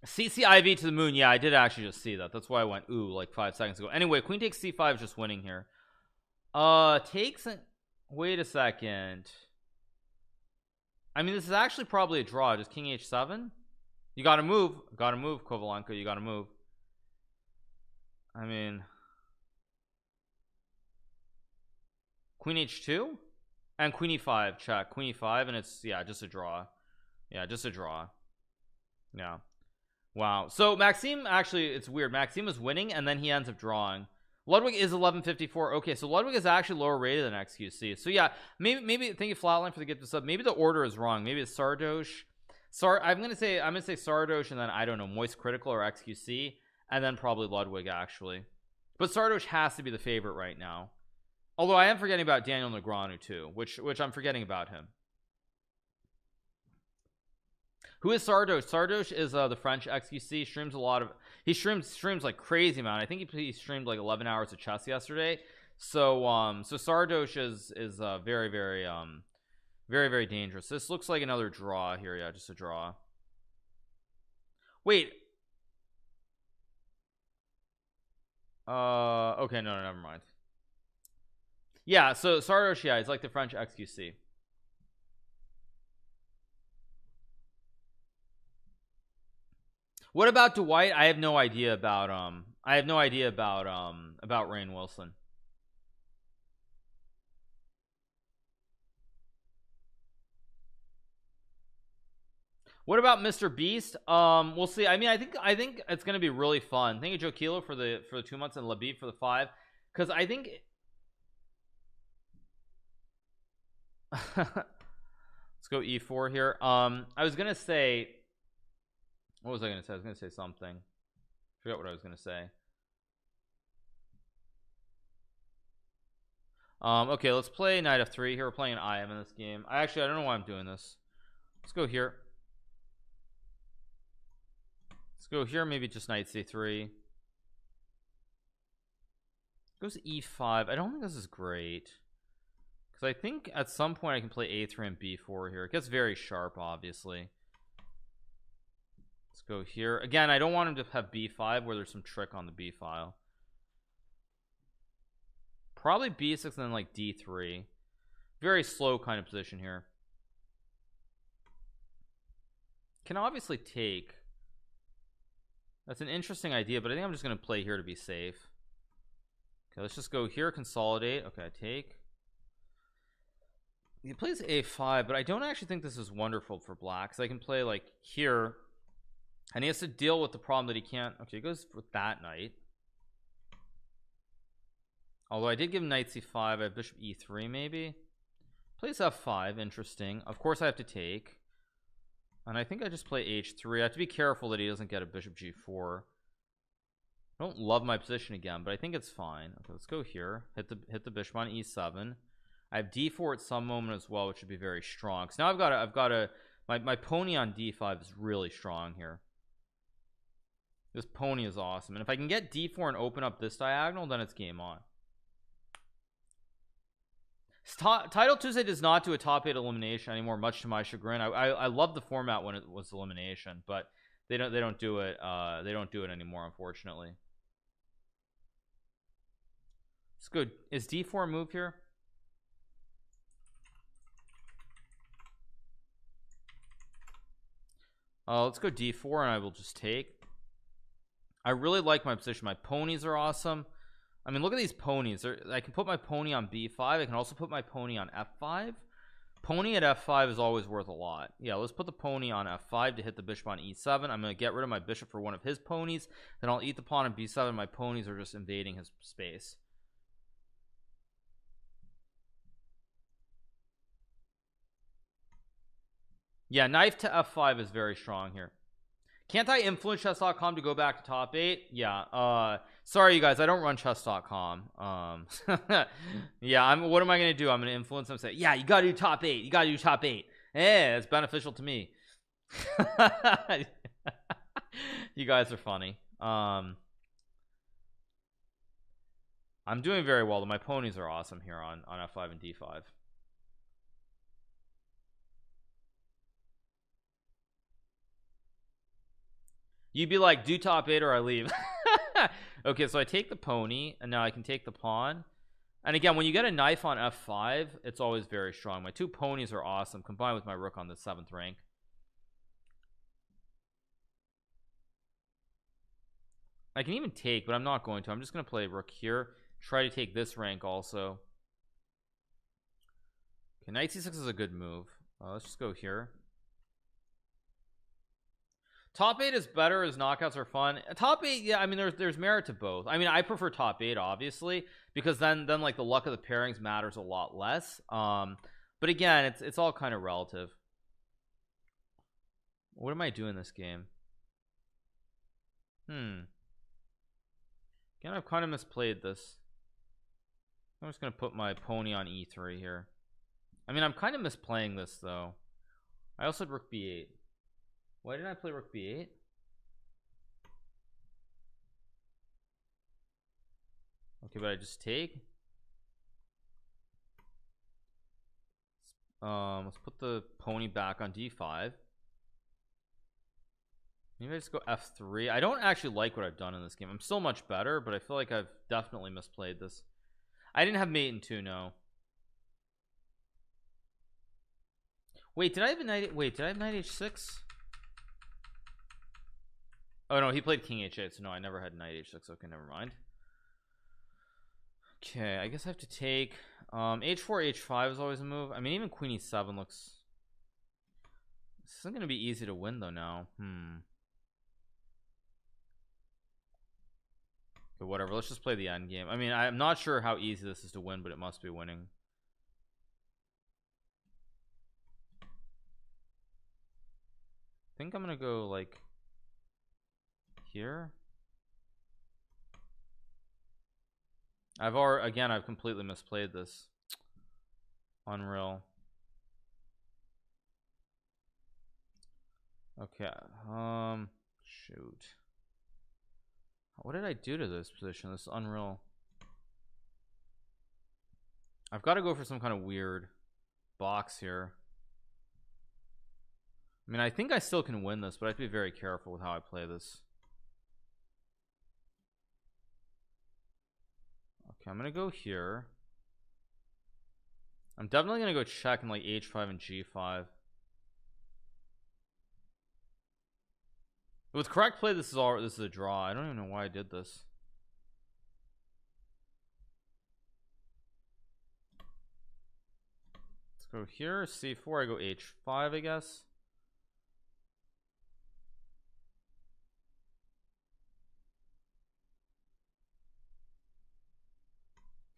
CCIV to the moon. Yeah, I did actually just see that. That's why I went ooh like 5 seconds ago. Anyway, queen takes c5 is just winning here. Takes it. Wait a second. I mean, this is actually probably a draw. Just king h7. You gotta move. Gotta move, Kovalenko. You gotta move. I mean, queen h2 and queen e5 check. Queen e5 and it's yeah, just a draw. Yeah, just a draw. Yeah. Wow. So Maxime actually, it's weird. Maxime was winning and then he ends up drawing. Ludwig is 1154. Okay, so Ludwig is actually lower rated than XQC. So yeah, maybe thank you Flatline for the gift of sub. Maybe the order is wrong. Maybe it's Sardosh. I'm gonna say Sardosh and then I don't know, Moist Critical or XQC and then probably Ludwig actually. But Sardosh has to be the favorite right now. Although I am forgetting about Daniel Negreanu too, which I'm forgetting about him. Who is Sardosh? Sardosh is the French XQC. Streams a lot of he streams like crazy, man. I think he streamed like 11 hours of chess yesterday. So Sardosh is very dangerous. This looks like another draw here. Yeah, just a draw. Wait. Okay, no, never mind. Yeah, so Sardosh, yeah, he's like the French XQC. What about Dwight? I have no idea about Rainn Wilson. What about Mr. Beast? We'll see. I mean, I think it's gonna be really fun. Thank you, Joe Kilo, for the 2 months and Labib for the 5. Because I think let's go e4 here. I was gonna say, what was I gonna say? I was gonna say something. Forgot what I was gonna say. Okay, let's play knight f3 here. We're playing an IM in this game. I don't know why I'm doing this. Let's go here. Let's go here. Maybe just knight c3. Goes e5. I don't think this is great because I think at some point I can play a3 and b4 here. It gets very sharp, obviously. Let's go here again. I don't want him to have b5 where there's some trick on the b file. Probably b6 and then like d3. Very slow kind of position here. Can obviously take. That's an interesting idea, but I think I'm just going to play here to be safe. Okay, let's just go here, consolidate. Okay, take. He plays a5, but I don't actually think this is wonderful for black because I can play like here and he has to deal with the problem that he can't. Okay, he goes with that knight. Although I did give him knight c5. I have bishop e3 maybe. Plays f5. Interesting. Of course I have to take. And I think I just play h3. I have to be careful that he doesn't get a bishop g4. I don't love my position again, but I think it's fine. Okay, let's go here. Hit the bishop on e7. I have d4 at some moment as well, which would be very strong. So now I've got a my pony on d5 is really strong here. This pony is awesome, and if I can get d4 and open up this diagonal, then it's game on. Title Tuesday does not do a top 8 elimination anymore, much to my chagrin. I love the format when it was elimination, but they don't do it. They don't do it anymore, unfortunately. It's good. Is d4 a move here? Let's go d4 and I will just take. I really like my position. My ponies are awesome. I mean, look at these ponies. I can put my pony on b5. I can also put my pony on f5. Pony at f5 is always worth a lot. Yeah, let's put the pony on f5 to hit the bishop on e7. I'm going to get rid of my bishop for one of his ponies. Then I'll eat the pawn on b7. My ponies are just invading his space. Yeah, knight to f5 is very strong here. Can't I influence chess.com to go back to top 8? Yeah. Sorry you guys, I don't run chess.com. Yeah, what am I gonna do? I'm gonna influence them, say, yeah, you gotta do top 8. You gotta do top 8. Hey, it's beneficial to me. You guys are funny. I'm doing very well. My ponies are awesome here on f5 and d5. You'd be like, do top 8 or I leave. Okay, so I take the pony and now I can take the pawn. And again, when you get a knife on f5, it's always very strong. My 2 ponies are awesome combined with my rook on the 7th rank. I can even take, but I'm not going to. I'm just going to play rook here, try to take this rank also. Okay, knight c6 is a good move. Let's just go here. Top 8 is better as knockouts are fun. Top 8, yeah, I mean there's merit to both. I mean, I prefer top 8 obviously, because then like the luck of the pairings matters a lot less. But again, it's all kind of relative. What am I doing this game? Again, I've kind of misplayed this. I'm just gonna put my pony on e3 here. I mean, I'm kind of misplaying this though. I also had rook b8. Why didn't I play rook b8? Okay, but I just take. Let's put the pony back on d5. Maybe I just go f3. I don't actually like what I've done in this game. I'm still much better, but I feel like I've definitely misplayed this. I didn't have mate in 2, no. Wait, did I have a knight? Wait, did I have knight h6? Oh no, he played king h8, so no, I never had knight h6. Okay, never mind. Okay, I guess I have to take h4 h5 is always a move. I mean, even queen e7 looks, this isn't gonna be easy to win though now. Okay, whatever, let's just play the end game. I mean, I'm not sure how easy this is to win, but it must be winning. I think I'm gonna go like here. I've completely misplayed this. Unreal. Okay, shoot, what did I do to this position? This is unreal. I've got to go for some kind of weird box here. I mean, I think I still can win this, but I have to be very careful with how I play this. Okay, I'm gonna go here. I'm definitely gonna go check in like h5 and g5. With correct play, this is a draw. I don't even know why I did this. Let's go here, c4. I go h5, I guess.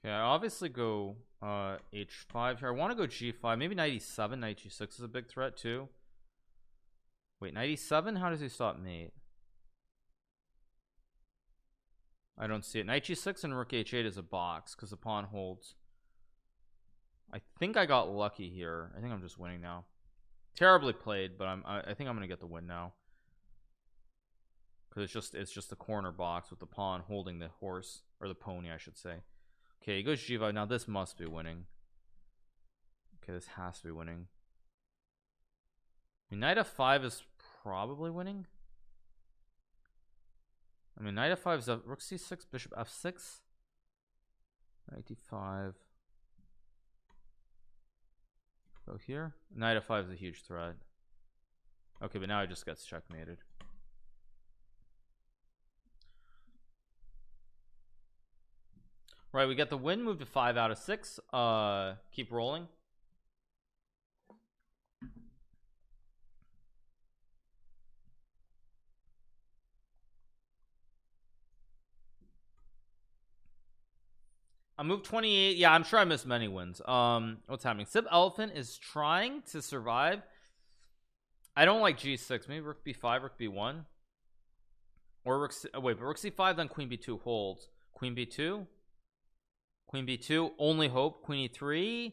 Okay, I obviously go h5 here. I want to go g5. Maybe knight e7. Knight g6 is a big threat too. Wait, knight e7? How does he stop mate? I don't see it. Knight g6 and rook h8 is a box because the pawn holds. I think I got lucky here. I think I'm just winning now. Terribly played, but I think I'm gonna get the win now. Because it's just the corner box with the pawn holding the horse, or the pony I should say. Okay, he goes g5. Now this must be winning. Okay, this has to be winning. I mean, knight f5 is probably winning. I mean, knight f5 is rook c6, bishop f6, knight d5. Go here. Knight f5 is a huge threat. Okay, but now it just gets checkmated. Right, we get the win, move to 5 out of 6. Keep rolling. I moved 28. Yeah, I'm sure I missed many wins. What's happening? Sib Elephant is trying to survive. I don't like g6. Maybe rook b5, rook b1, or rook wait, but rook c5, then queen b2 holds. Queen b2, queen b2, only hope. Queen e3,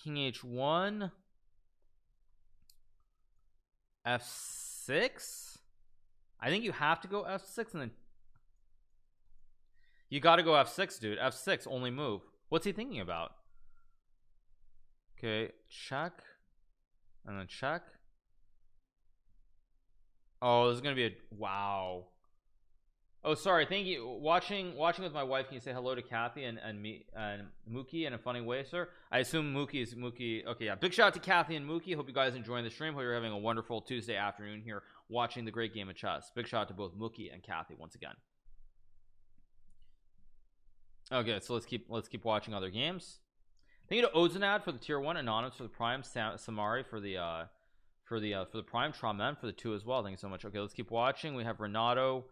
king h1, f6. I think you have to go f6, and then you got to go f6, dude. F6, only move. What's he thinking about? Okay, check, and then check. Oh, this is gonna be a wow. Oh, sorry. Thank you. Watching with my wife. Can you say hello to Kathy and me and Mookie in a funny way, sir? I assume Mookie is Mookie. Okay, yeah. Big shout out to Kathy and Mookie. Hope you guys enjoying the stream. Hope you're having a wonderful Tuesday afternoon here watching the great game of chess. Big shout out to both Mookie and Kathy once again. Okay, so let's keep watching other games. Thank you to Ozanad for the tier 1, Anonymous for the prime, Samari for the prime, Tramen for the 2 as well. Thank you so much. Okay, let's keep watching. We have Renato,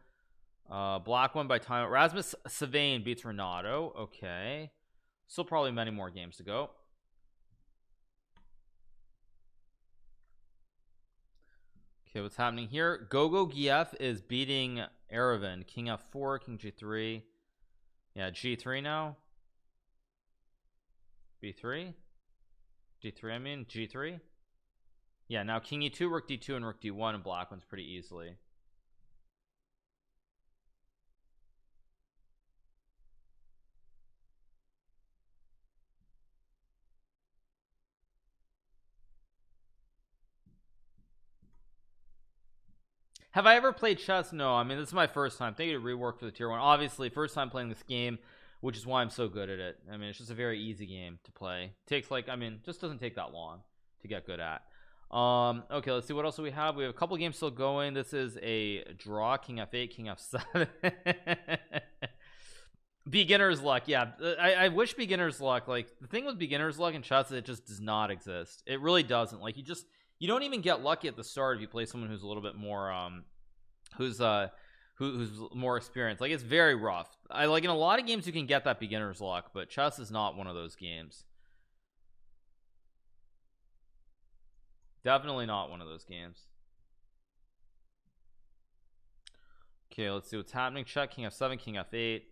black one by time. Rasmus Savane beats Renato. Okay, still probably many more games to go. Okay, what's happening here? Gogo Giev is beating Erevan. King f4, king g3. Yeah, g3 now. b3, d3. I mean g3. Yeah, now king e2, rook d2, and rook d1, and black one's pretty easily. Have I ever played chess? No. I mean, this is my first time. Thank you to Rework for the tier 1. Obviously, first time playing this game, which is why I'm so good at it. I mean, it's just a very easy game to play. It takes like, I mean, just doesn't take that long to get good at. Okay, let's see what else do we have. We have a couple games still going. This is a draw. King f8, king f7. Beginner's luck. Yeah, I wish beginner's luck. Like, the thing with beginner's luck in chess is it just does not exist. It really doesn't. Like, you don't even get lucky at the start if you play someone who's a little bit more who's more experienced. Like, it's very rough. I like in a lot of games you can get that beginner's luck, but chess is not one of those games. Definitely not one of those games. Okay, let's see what's happening. Check. King f7, king f8.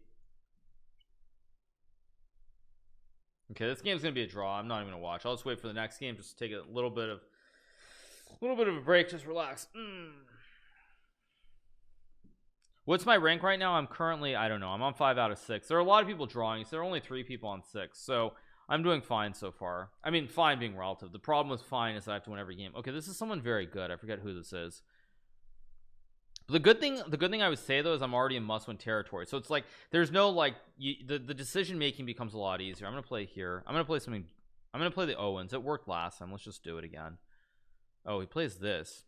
Okay, this game's gonna be a draw. I'm not even gonna watch. I'll just wait for the next game. Just take a little bit of a break. Just relax. What's my rank right now? I'm currently, I don't know, I'm on 5 out of 6. There are a lot of people drawing, so there are only 3 people on 6, so I'm doing fine so far. I mean, fine being relative. The problem with fine is I have to win every game. Okay, this is someone very good. I forget who this is. The good thing I would say though is I'm already in must-win territory, so it's like there's no like the decision making becomes a lot easier. I'm gonna play here. I'm gonna play something. I'm gonna play the Owens. It worked last time. Let's just do it again. Oh, he plays this.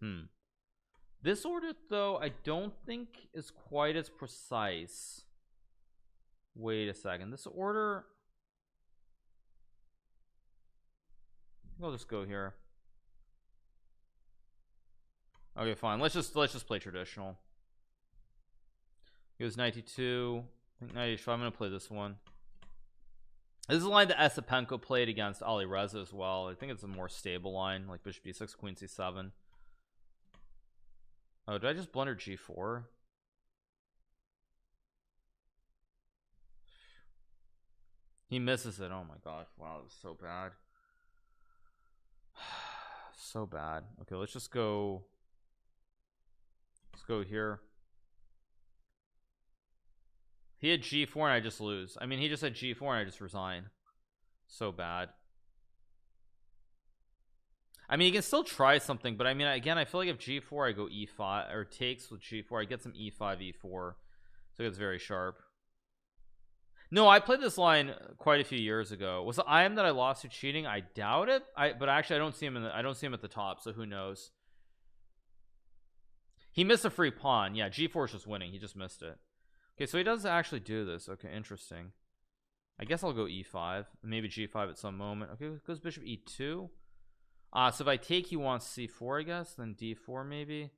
This order though I don't think is quite as precise. Wait a second. This order, I'll just go here. Okay, fine. Let's just play traditional. He was 92. I think 95. I'm gonna play this one. This is a line that Esipenko played against Ali Reza as well. I think it's a more stable line, like bishop d6, queen c7. Oh, did I just blunder g4? He misses it. Oh my gosh. Wow, that was so bad. So bad. Okay, let's just go. Let's go here. He had g4 and I just lose. I mean, he just had g4 and I just resign. So bad. I mean, you can still try something, but I mean, again, I feel like if g4 I go e5 or takes with g4, I get some e5 e4, so it's very sharp. No, I played this line quite a few years ago. Was it IM that I lost to cheating? I doubt it. But actually I don't see him at the top, so who knows. He missed a free pawn. Yeah, g4 is just winning. He just missed it. Okay, so he does actually do this. Okay, interesting. I guess I'll go e5, maybe g5 at some moment. Okay, goes bishop e2. So if I take, he wants c4, I guess, then d4 maybe.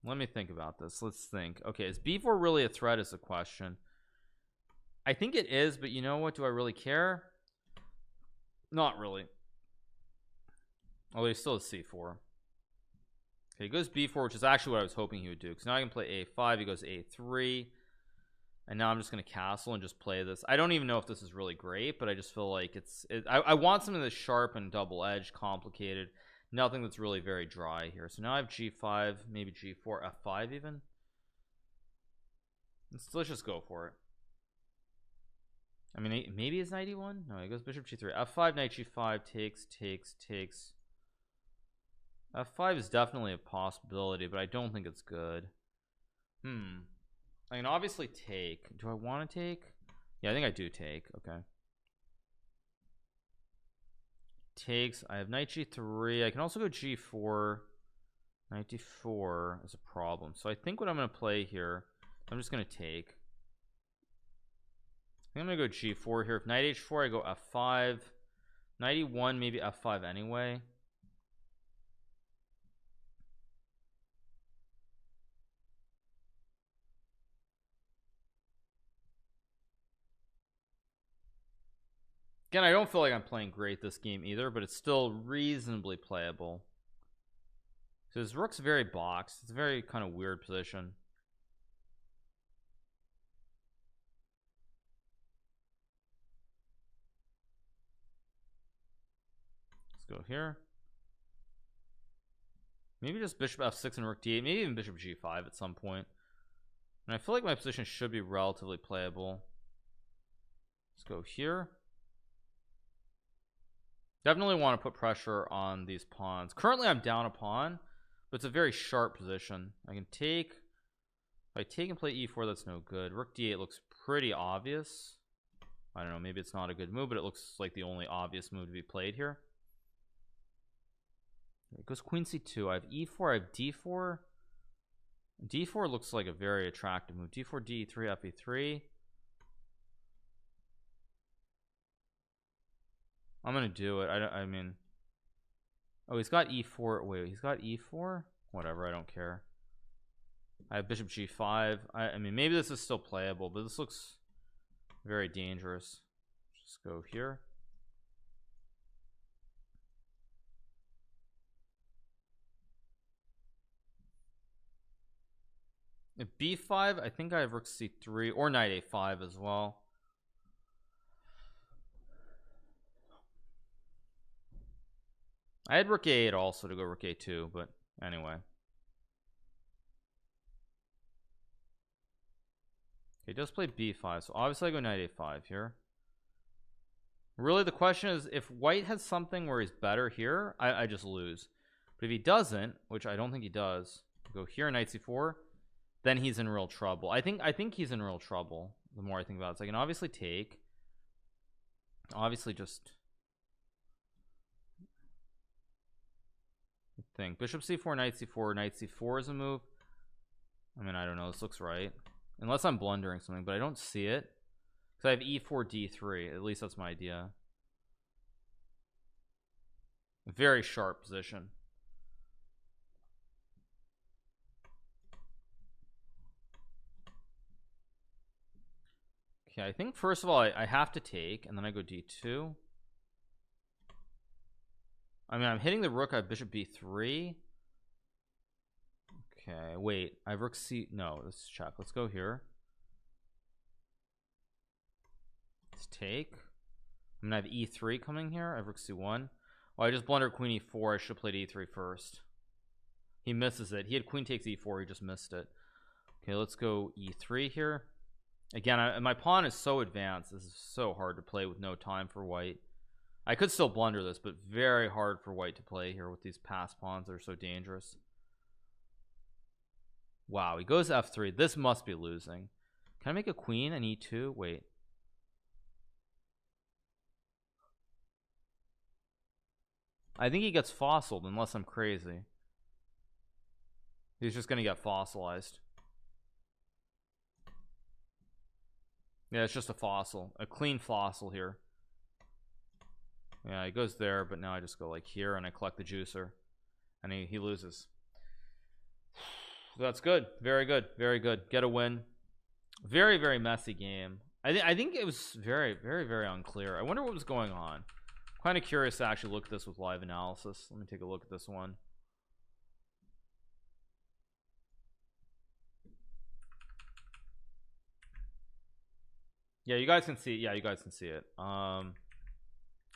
Let me think about this. Let's think. Okay, is b4 really a threat is the question. I think it is, but you know what? Do I really care? Not really. Oh, he still has c4. Okay, he goes b4, which is actually what I was hoping he would do, because now I can play a5. He goes a3, and now I'm just going to castle and just play this. I don't even know if this is really great, but I just feel like I want something that's sharp and double-edged, complicated, nothing that's really very dry here. So now I have g5, maybe g4, f5 even. Let's just go for it. I mean, maybe it's knight e1. No, he goes bishop g3, f5, knight g5, takes. F5 is definitely a possibility, but I don't think it's good. I can obviously take. Do I want to take? Yeah, I think I do take. Okay. Takes. I have knight g3. I can also go g4. Knight d4 is a problem. So I think what I'm going to play here, I'm just going to take. I think I'm going to go g4 here. If knight h4, I go f5. Knight e1, maybe f5 anyway. Again, I don't feel like I'm playing great this game either, but it's still reasonably playable. So his rook's very boxed. It's a very kind of weird position. Let's go here. Maybe just bishop f6 and rook d8. Maybe even bishop g5 at some point. And I feel like my position should be relatively playable. Let's go here. Definitely want to put pressure on these pawns. Currently I'm down a pawn, but it's a very sharp position. I can take. If I take and play e4, that's no good. Rook d8 looks pretty obvious. I don't know, maybe it's not a good move, but it looks like the only obvious move to be played here. It goes queen c2. I have e4, I have d4. D4 looks like a very attractive move. D4, d3, fe3. I'm gonna do it. I mean, oh, he's got e4. Wait, he's got e4. Whatever, I don't care. I have bishop g5. I mean, maybe this is still playable, but this looks very dangerous. Just go here. If b5, I think I have rook c3 or knight a5 as well. I had rook a8 also to go rook a2, but anyway. He does play b5, so obviously I go knight a5 here. Really, the question is, if white has something where he's better here, I just lose. But if he doesn't, which I don't think he does, go here, knight c4, then he's in real trouble. I think he's in real trouble the more I think about it. So I can obviously take. Obviously just think. Bishop c4, knight c4, knight c4 is a move. I mean, I don't know. This looks right. Unless I'm blundering something, but I don't see it. Because I have e4, d3. At least that's my idea. Very sharp position. Okay, I think first of all I have to take, and then I go d2. I mean, I'm hitting the rook. I have bishop b3. Okay, wait. I have rook c. No, let's check. Let's go here. Let's take. I'm gonna have e3 coming here. I have rook c1. Oh, I just blundered queen e4. I should have played e3 first. He misses it. He had queen takes e4. He just missed it. Okay, let's go e3 here. Again, my pawn is so advanced. This is so hard to play with no time for white. I could still blunder this, but very hard for white to play here with these pass pawns that are so dangerous. Wow, he goes f3. This must be losing. Can I make a queen and e2? Wait. I think he gets fossiled unless I'm crazy. He's just going to get fossilized. Yeah, it's just a fossil. A clean fossil here. Yeah, he goes there, but now I just go like here and I collect the juicer. And he loses. So that's good. Very good. Very good. Get a win. Very, very messy game. I think it was very, very, very unclear. I wonder what was going on. Kind of curious to actually look at this with live analysis. Let me take a look at this one. Yeah, you guys can see. Yeah, you guys can see it. So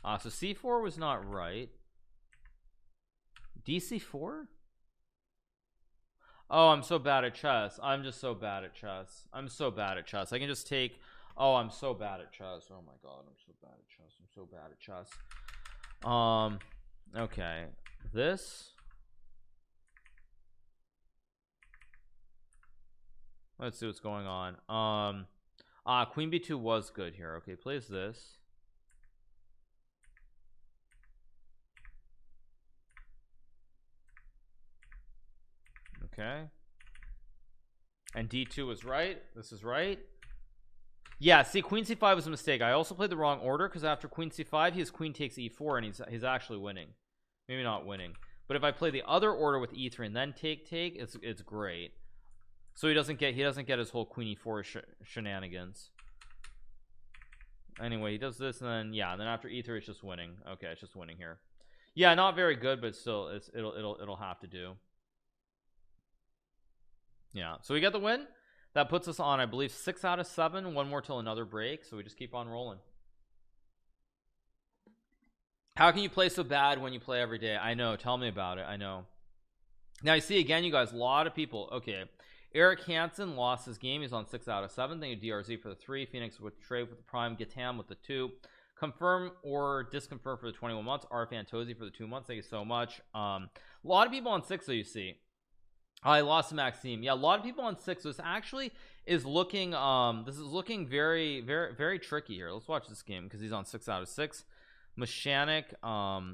c4 was not right. dc4. Oh, I'm so bad at chess. I'm just so bad at chess. I'm so bad at chess. I can just take. Oh, I'm so bad at chess. Oh my god, I'm so bad at chess. I'm so bad at chess. Okay, this. Let's see what's going on. Queen b2 was good here. Okay, plays this. Okay, and d2 was right. This is right. Yeah, see, queen c5 was a mistake. I also played the wrong order because after queen c5 he has queen takes e4 and he's actually winning. Maybe not winning, but if I play the other order with e3 and then take it's great. So he doesn't get his whole queen e4 shenanigans. Anyway, he does this and then yeah, and then after e3 it's just winning. Okay, it's just winning here. Yeah, not very good, but still it'll have to do. Yeah, so we get the win. That puts us on, I believe, 6 out of 7. One more till another break, so we just keep on rolling. How can you play so bad when you play every day? I know, tell me about it. I know. Now you see again, you guys, a lot of people. Okay, Eric Hansen lost his game. He's on 6 out of 7. Thank you DRZ for the 3, Phoenix with trade with the prime, Gatam with the 2, confirm or disconfirm for the 21 months, R Fantosi for the 2 months. Thank you so much. A lot of people on 6, so you see. I lost to Maxime. Yeah, a lot of people on 6. This actually is looking this is looking very very tricky here. Let's watch this game because he's on 6 out of 6. Mechanic,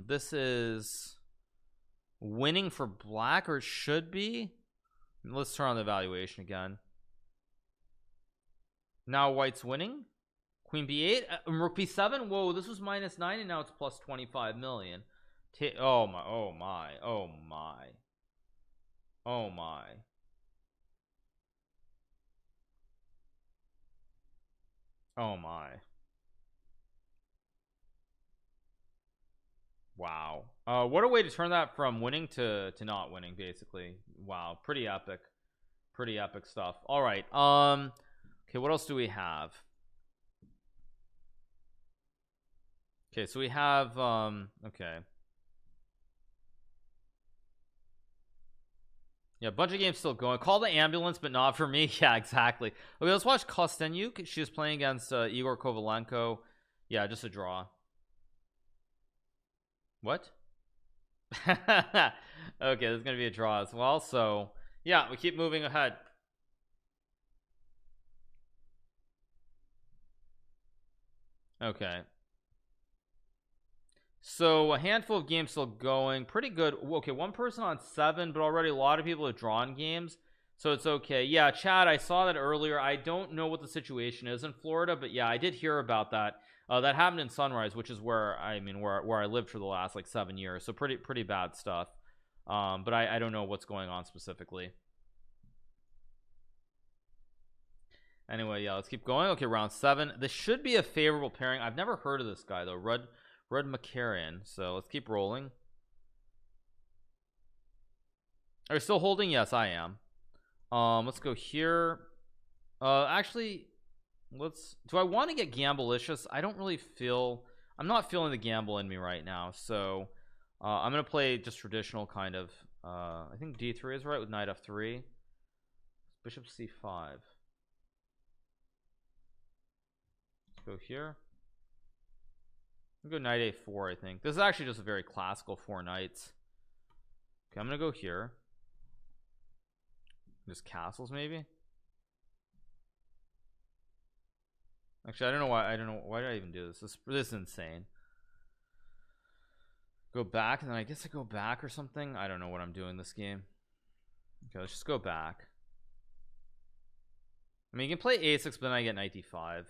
this is winning for black, or it should be. Let's turn on the evaluation again. Now white's winning. Queen b8, rook b7. Whoa, this was -9 and now it's plus 25 million. Oh my, oh my, oh my. Oh my. Oh my. Wow. What a way to turn that from winning to not winning, basically. Wow, pretty epic. Pretty epic stuff. All right. Okay, what else do we have? Okay, so we have okay. Yeah, a bunch of games still going. Call the ambulance, but not for me. Yeah, exactly. Okay, let's watch Kostenyuk. She was playing against Igor Kovalenko. Yeah, just a draw. What? Okay, there's gonna be a draw as well. So yeah, we keep moving ahead. Okay. So a handful of games still going. Pretty good. Okay, one person on 7, but already a lot of people have drawn games, so it's okay. Yeah, Chad, I saw that earlier. I don't know what the situation is in Florida, but yeah, I did hear about that. That happened in Sunrise, which is where where I lived for the last like 7 years. So pretty bad stuff. But I don't know what's going on specifically. Anyway, yeah, let's keep going. Okay, round 7. This should be a favorable pairing. I've never heard of this guy though. Rudd McCarran. So let's keep rolling. Are you still holding? Yes, I am. Let's go here. Actually, do I want to get gamblicious? I don't really feel, I'm not feeling the gamble in me right now, so I'm gonna play just traditional kind of. I think d3 is right with knight f3. Bishop c5. Let's go here. I'll go knight a4. I think this is actually just a very classical 4 knights. Okay, I'm gonna go here. Just castles maybe. Actually, I don't know why did I even do this. This is insane. Go back, and then I guess I go back or something. I don't know what I'm doing this game. Okay, let's just go back. I mean, you can play a6, but then I get knight d5.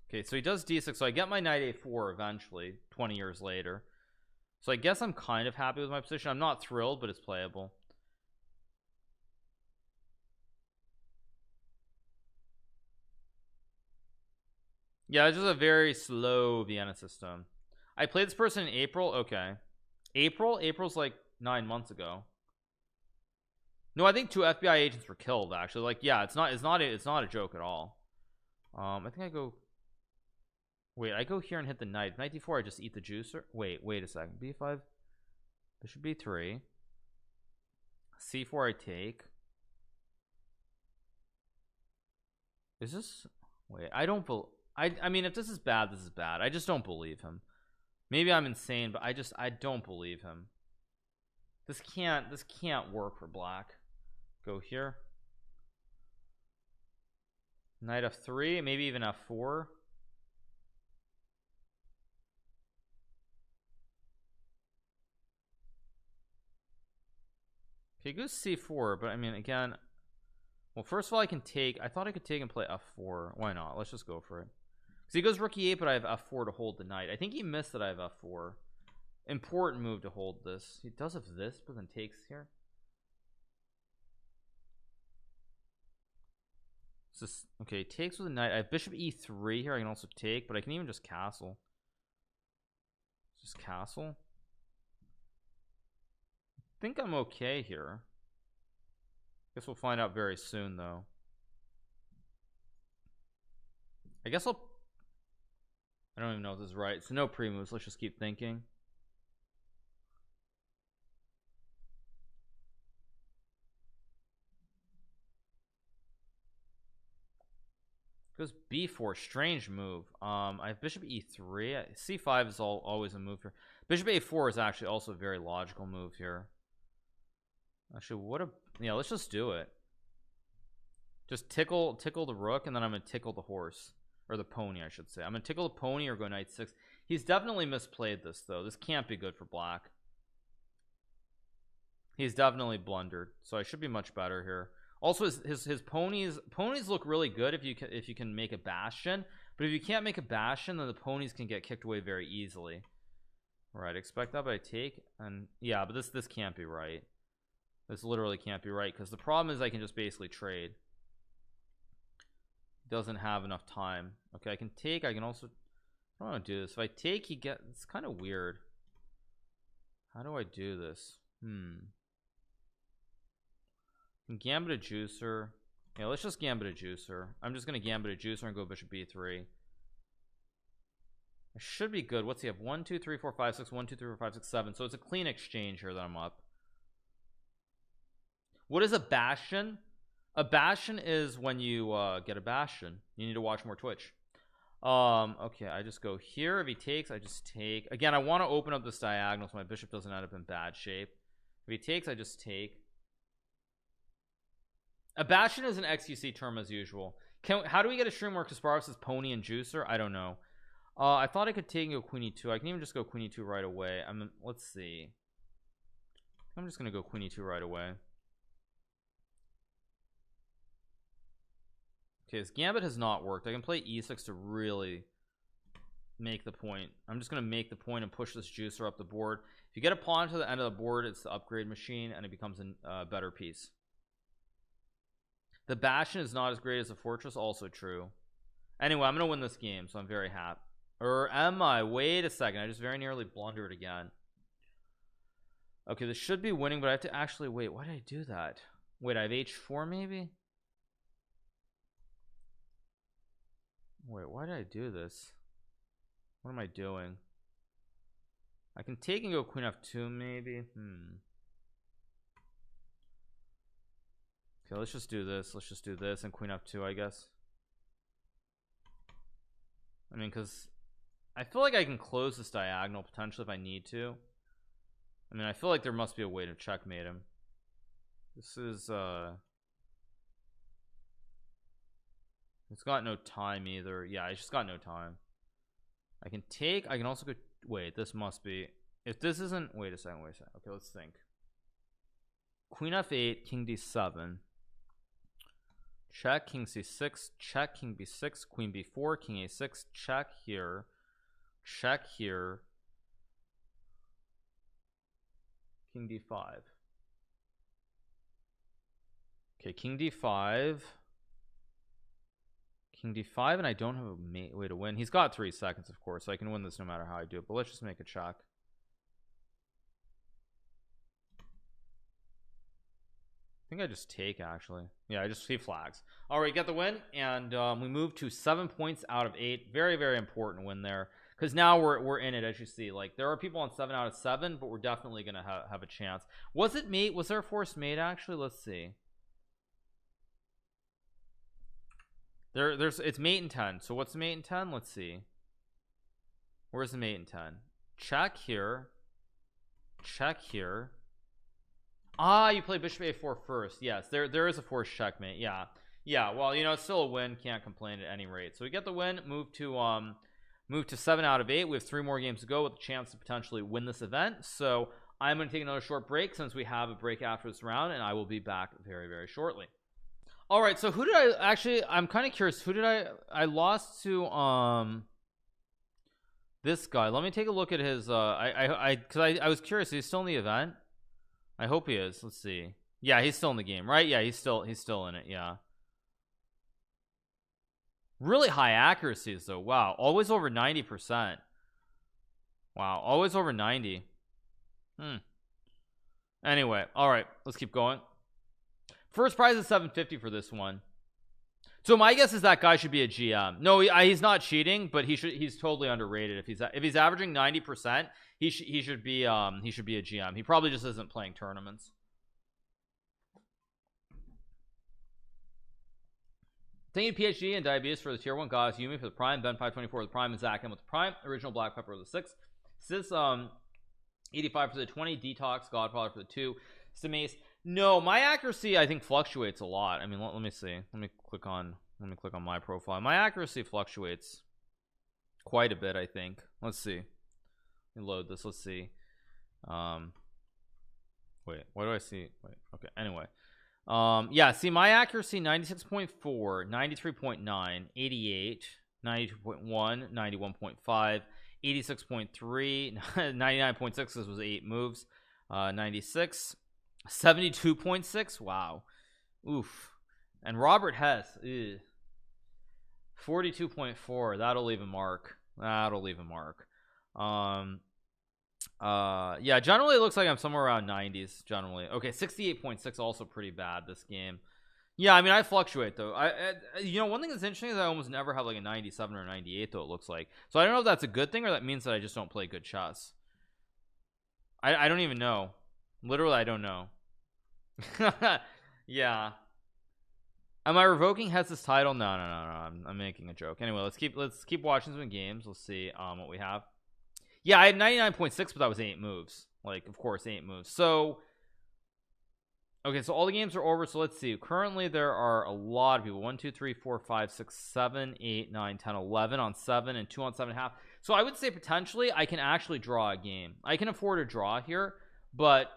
Okay, so he does d6, so I get my knight a4 eventually 20 years later. So I guess I'm kind of happy with my position. I'm not thrilled, but it's playable. Yeah, it's just a very slow Vienna system. I played this person in April. Okay, April's like 9 months ago. No, I think 2 FBI agents were killed actually. Like, yeah, it's not a joke at all. I think I go, wait, I go here and hit the knight. Knight d4, I just eat the juicer. Wait a second. b5, bishop b3, c4, I take. Is this, wait, I don't believe, I mean, if this is bad, this is bad. I just don't believe him. Maybe I'm insane, but I don't believe him. This can't work for black. Go here, knight f3, maybe even f4. Okay, goes c4, but I mean, again, well, first of all, I can take, I thought I could take and play f4. Why not? Let's just go for it. Because he goes rook e8, but I have f4 to hold the knight. I think he missed that I have f4. Important move to hold this. He does have this, but then takes here. This, okay, takes with a knight. I have bishop e3 here. I can also take, but I can even just castle. Just castle. I think I'm okay here. Guess we'll find out very soon, though. I guess I don't even know if this is right. So no pre-moves. Let's just keep thinking. Goes b4, strange move. I have bishop e3. c5 is always a move here. Bishop a4 is actually also a very logical move here. Actually, yeah, let's just do it. Just tickle the rook, and then I'm gonna tickle the horse, or the pony, I should say. I'm gonna tickle the pony or go knight 6. He's definitely misplayed this, though. This can't be good for black. He's definitely blundered, so I should be much better here. Also, his ponies look really good if you can make a bastion, but if you can't make a bastion, then the ponies can get kicked away very easily. Right, expect that, but I take, and yeah, but this can't be right. This literally can't be right, because the problem is I can just basically trade. Doesn't have enough time. Okay, I can take. I can also, I don't want to do this. If I take, he gets, it's kind of weird. How do I do this? Gambit a juicer. Yeah, let's just gambit a juicer. I'm just gonna gambit a juicer and go bishop b3. I should be good. What's he have? 1 2 3 4 5 6 1 2 3 4 5 6 7. So it's a clean exchange here that I'm up. What is a bastion? A bastion is when you get a bastion. You need to watch more Twitch. Okay, I just go here. If he takes, I just take. Again, I want to open up this diagonal so my bishop doesn't end up in bad shape. If he takes, I just take. A bastion is an XQC term as usual. How do we get a stream where Kasparov says pony and juicer? I don't know. I thought I could take and go queen e2. I can even just go queen e2 right away. Let's see. I'm just gonna go queen e2 right away. Okay, his gambit has not worked. I can play e6 to really make the point. I'm just gonna make the point and push this juicer up the board. If you get a pawn to the end of the board, it's the upgrade machine and it becomes a better piece. The bastion is not as great as the fortress, also true. Anyway, I'm gonna win this game, so I'm very happy. Or am I? Wait a second, I just very nearly blundered again. Okay, this should be winning, but I have to actually wait. Why did I do that? Wait, I have h4 maybe? Wait, why did I do this? What am I doing? I can take and go queen f2 maybe. Okay, let's just do this. Let's just do this and queen f2, I guess. I mean, because I feel like I can close this diagonal potentially if I need to. I mean, I feel like there must be a way to checkmate him. This is it's got no time either. Yeah, it's just got no time. I can take. I can also go. Wait, this must be. If this isn't. Wait a second. Wait a second. Okay, let's think. Queen f8, king d7. Check, king c6. Check, king b6. Queen b4, king a6. Check here. Check here. King d5. Okay, king d5. King d5, and I don't have a way to win. He's got 3 seconds, of course, so I can win this no matter how I do it, but let's just make a check. I think I just take, actually. Yeah, I just see flags. All right, get the win, and we move to 7 points out of 8. Very, very important win there, because now we're in it, as you see. Like, there are people on 7 out of 7, but we're definitely gonna have a chance. Was it mate? Was there a forced mate, actually? Let's see. It's mate in 10. So what's the mate in 10? Let's see. Where's the mate in 10? Check here. Check here. Ah, you play bishop a4 first. Yes, there is a forced checkmate. Yeah. Well, you know, it's still a win. Can't complain at any rate. So we get the win. Move to 7 out of 8. We have 3 more games to go with a chance to potentially win this event. So I'm going to take another short break, since we have a break after this round, and I will be back very, very shortly. All right, so who did I actually, I'm kind of curious, who did I lost to this guy. Let me take a look at his because I was curious. He's still in the event. I hope he is. Let's see. Yeah, he's still in the game, right? Yeah, he's still in it. Yeah, really high accuracies though. Wow, always over 90%. Wow, always over 90. Anyway, all right, let's keep going. First prize is 750 for this one. So my guess is that guy should be a GM. No, he's not cheating, but he's totally underrated. If he's averaging 90%, he should be a GM. He probably just isn't playing tournaments. Thank you PhD and Diabetes for the tier 1 guys, Yumi for the prime, Ben 524 with the prime, and Zach M with the prime, original Black Pepper with the 6, Sis 85 for the 20, Detox Godfather for the 2, Simace. No, my accuracy I think fluctuates a lot. I mean, let me see. Let me click on my profile. My accuracy fluctuates quite a bit, I think. Let's see. Let me load this. Let's see. Wait, what do I see? Wait, okay. Anyway. Yeah, see my accuracy 96.4, 93.9, 88, 92.1, 91.5, 86.3, 99.6. This was 8 moves. 96, 72.6. Wow. Oof. And Robert Hess, 42.4. That'll leave a mark. Yeah, generally it looks like I'm somewhere around 90s generally. Okay, 68.6, also pretty bad this game. Yeah, I mean, I fluctuate though. You know, one thing that's interesting is I almost never have like a 97 or 98 though, it looks like. So I don't know if that's a good thing or that means that I just don't play good chess. I don't even know. Literally, I don't know. Yeah. Am I revoking Hess's title? No. I'm making a joke. Anyway, let's keep watching some games. Let's see what we have. Yeah, I had 99.6, but that was 8 moves. Like, of course, 8 moves. So, okay, so all the games are over. So let's see. Currently, there are a lot of people. 1, 2, 3, 4, 5, 6, 7, 8, 9, 10, 11 on 7 and 2 on 7.5. So I would say potentially I can actually draw a game. I can afford a draw here, but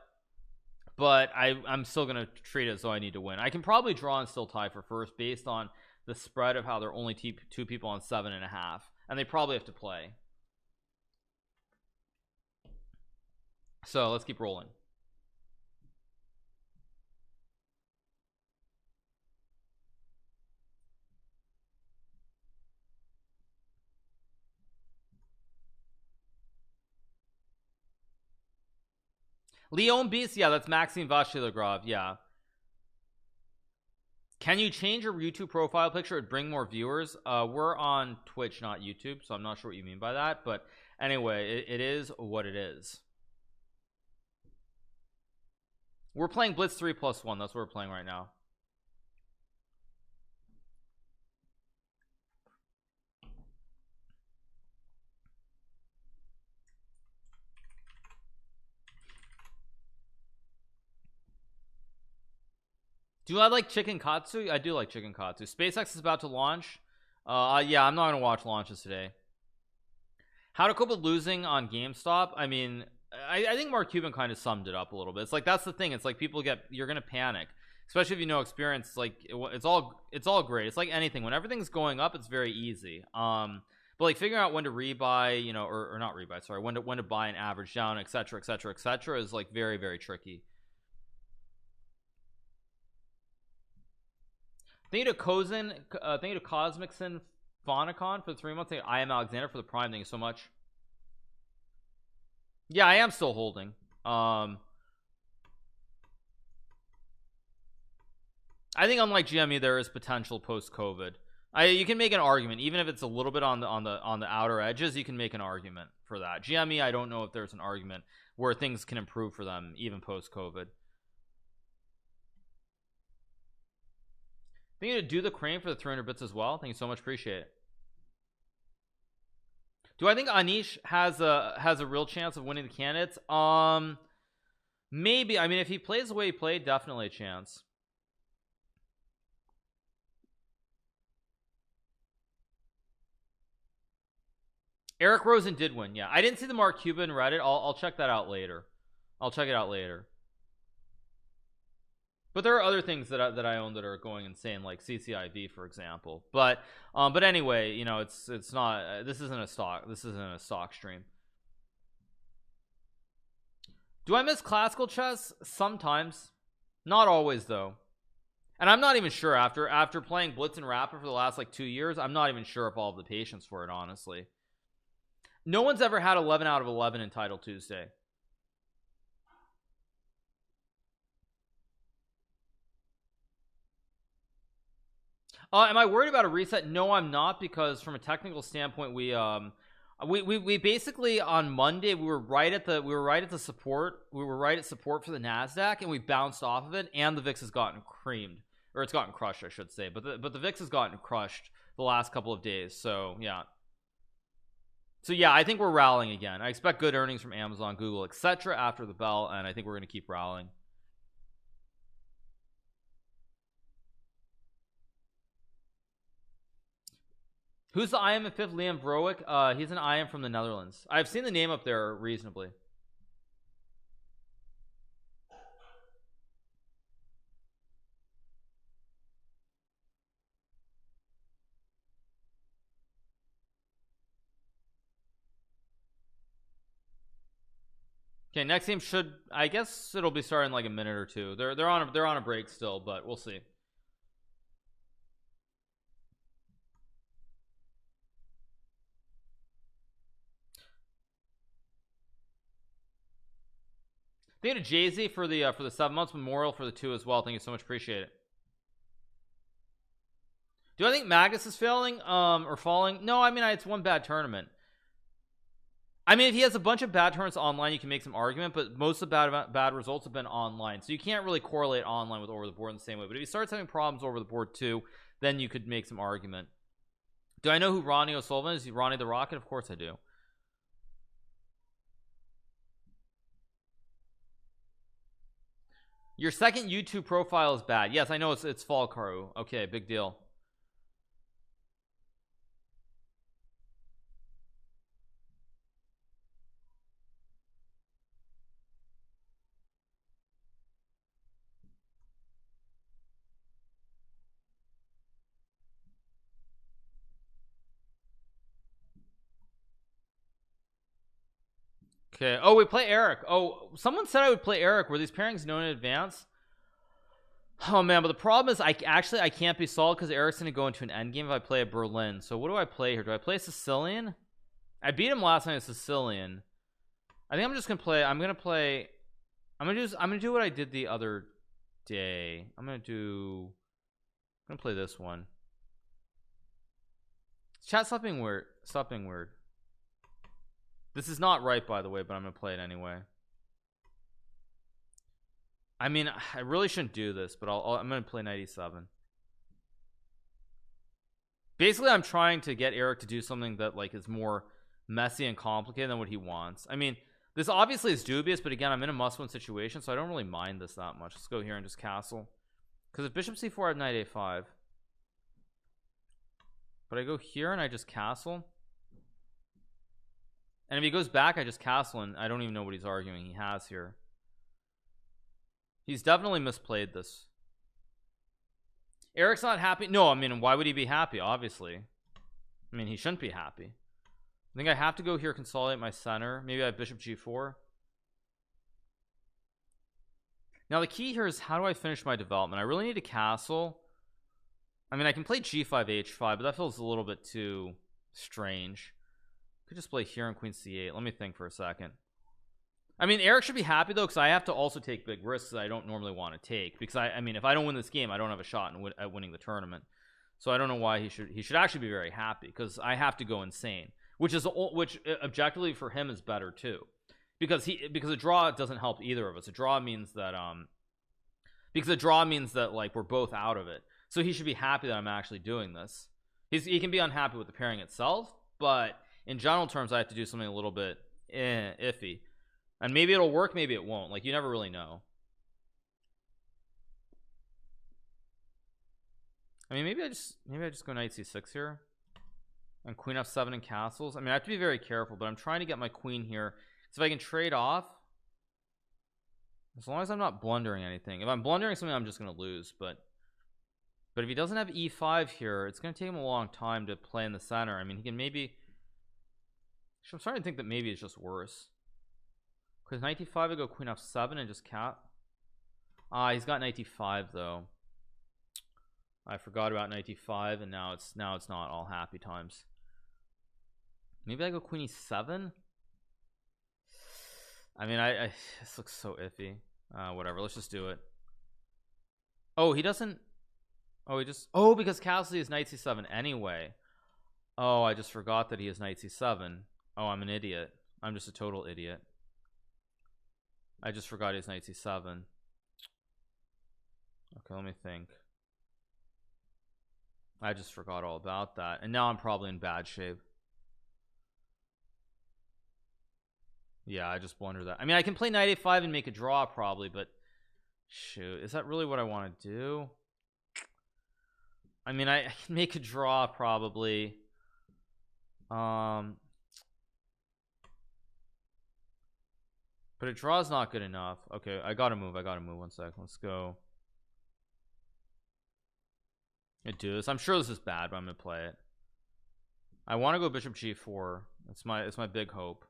I'm still gonna treat it as though I need to win. I can probably draw and still tie for first based on the spread of how there are only 2 people on 7.5, and they probably have to play. So let's keep rolling. Leon Beast, yeah, that's Maxime Vachilegrov. Yeah. Can you change your YouTube profile picture and bring more viewers? We're on Twitch, not YouTube, so I'm not sure what you mean by that. But anyway, it is what it is. We're playing Blitz 3+1. That's what we're playing right now. Do I like chicken katsu? I do like chicken katsu. SpaceX is about to launch. Yeah, I'm not gonna watch launches today. How to cope with losing on GameStop? I mean, I think Mark Cuban kind of summed it up a little bit. It's like, that's the thing. It's like you're gonna panic, especially if you know experience. Like it's all great. It's like anything. When everything's going up, it's very easy. But like figuring out when to rebuy, you know, or not rebuy. Sorry, when to buy and average down, etc., is like very, very tricky. Thank you to Cosmicson Phonicon for the 3 months. I am Alexander for the prime. Thank you so much. Yeah, I am still holding. I think unlike GME there is potential post-COVID. You can make an argument even if it's a little bit on the outer edges. You can make an argument for that. GME, I don't know if there's an argument where things can improve for them even post-COVID. Thank you to Do the Crane for the 300 bits as well. Thank you so much, appreciate it. Do I think Anish has a real chance of winning the candidates? Maybe. I mean, if he plays the way he played, definitely a chance. Eric Rosen did win. Yeah, I didn't see the Mark Cuban Reddit. I'll check that out later. I'll check it out later. But there are other things that I own that are going insane, like CCIV, for example. But anyway, you know, it's not. This isn't a stock stream. Do I miss classical chess? Sometimes, not always though. And I'm not even sure after playing Blitz and Rapid for the last like 2 years. I'm not even sure if I'll have the patience for it, honestly. No one's ever had 11 out of 11 in Title Tuesday. Am I worried about a reset? No, I'm not, because from a technical standpoint, we basically on Monday we were right at support. We were right at support for the Nasdaq, and we bounced off of it, and the VIX has gotten creamed, or it's gotten crushed, I should say. But the VIX has gotten crushed the last couple of days. So yeah. So yeah, I think we're rallying again. I expect good earnings from Amazon, Google, etc. after the bell, and I think we're going to keep rallying. Who's the IM in fifth? Liam Vrowick. He's an IM from the Netherlands. I've seen the name up there reasonably. Okay, next game should, I guess it'll be starting in like a minute or two. They're on a break still, but we'll see. Thank you to Jay-Z for the 7 months memorial for the 2 as well. Thank you so much, appreciate it. Do I think Magnus is failing or falling? No, I mean, it's one bad tournament. I mean, if he has a bunch of bad tournaments online, you can make some argument, but most of the bad results have been online, so you can't really correlate online with over the board in the same way. But if he starts having problems over the board too, then you could make some argument. Do I know who Ronnie O'Sullivan is? Ronnie the Rocket? Of course I do. Your second YouTube profile is bad. Yes, I know it's Fall Hikaru. Okay, big deal. Okay. Oh, we play Eric. Oh, someone said I would play Eric. Were these pairings known in advance? Oh man, but the problem is I can't be solid because Eric's gonna go into an endgame if I play a Berlin. So what do I play here? Do I play Sicilian? I beat him last night as Sicilian. I think I'm just gonna play. I'm gonna do what I did the other day. I'm gonna play this one. Chat, stop being weird. Stop being weird. This is not right, by the way, but I'm gonna play it anyway. I mean, I really shouldn't do this, but I'm gonna play 97. Basically, I'm trying to get Eric to do something that like is more messy and complicated than what he wants. I mean, this obviously is dubious, but again, I'm in a must-win situation, so I don't really mind this that much. Let's go here and just castle. Because if Bishop C4, I have Knight A5. But I go here and I just castle. And if he goes back, I just castle, and I don't even know what he's arguing. He has here. He's definitely misplayed this. Eric's not happy. No, I mean, why would he be happy? Obviously. I mean, he shouldn't be happy. I think I have to go here, consolidate my center. Maybe I have Bishop G4. Now the key here is how do I finish my development? I really need a castle. I mean, I can play G5 H5, but that feels a little bit too strange. Could just play here on Queen C8. Let me think for a second. I mean, Eric should be happy though, because I have to also take big risks that I don't normally want to take, because I mean, if I don't win this game, I don't have a shot at winning the tournament. So I don't know why he should actually be very happy, because I have to go insane, which objectively for him is better too, because a draw doesn't help either of us. A draw means that like we're both out of it. So he should be happy that I'm actually doing this. He can be unhappy with the pairing itself, but in general terms, I have to do something a little bit iffy, and maybe it'll work, maybe it won't. Like, you never really know. I mean, maybe I just go knight c6 here and queen f7 and castles. I mean, I have to be very careful, but I'm trying to get my queen here, so if I can trade off, as long as I'm not blundering anything. If I'm blundering something, I'm just gonna lose. But if he doesn't have e5 here, it's gonna take him a long time to play in the center. I mean, he can maybe, I'm starting to think that maybe it's just worse, because knight d5, I go queen f7 and just cap. He's got knight d5 though. I forgot about knight d5, and now it's not all happy times. Maybe I go queen e7. I mean, this looks so iffy. Whatever, let's just do it. Oh, he doesn't. Oh, because castle is knight c7 anyway. Oh, I just forgot that he has knight c7. Oh, I'm an idiot. I'm just a total idiot. I just forgot he has knight c7. Okay, let me think. I just forgot all about that, and now I'm probably in bad shape. Yeah, I just blundered that. I mean, I can play knight a5 and make a draw probably, but shoot, is that really what I want to do? I mean, I can make a draw probably. But a draw is not good enough. Okay, I gotta move. 1 second. Let's go. I do this. I'm sure this is bad, but I'm gonna play it. I want to go bishop g4. It's my big hope.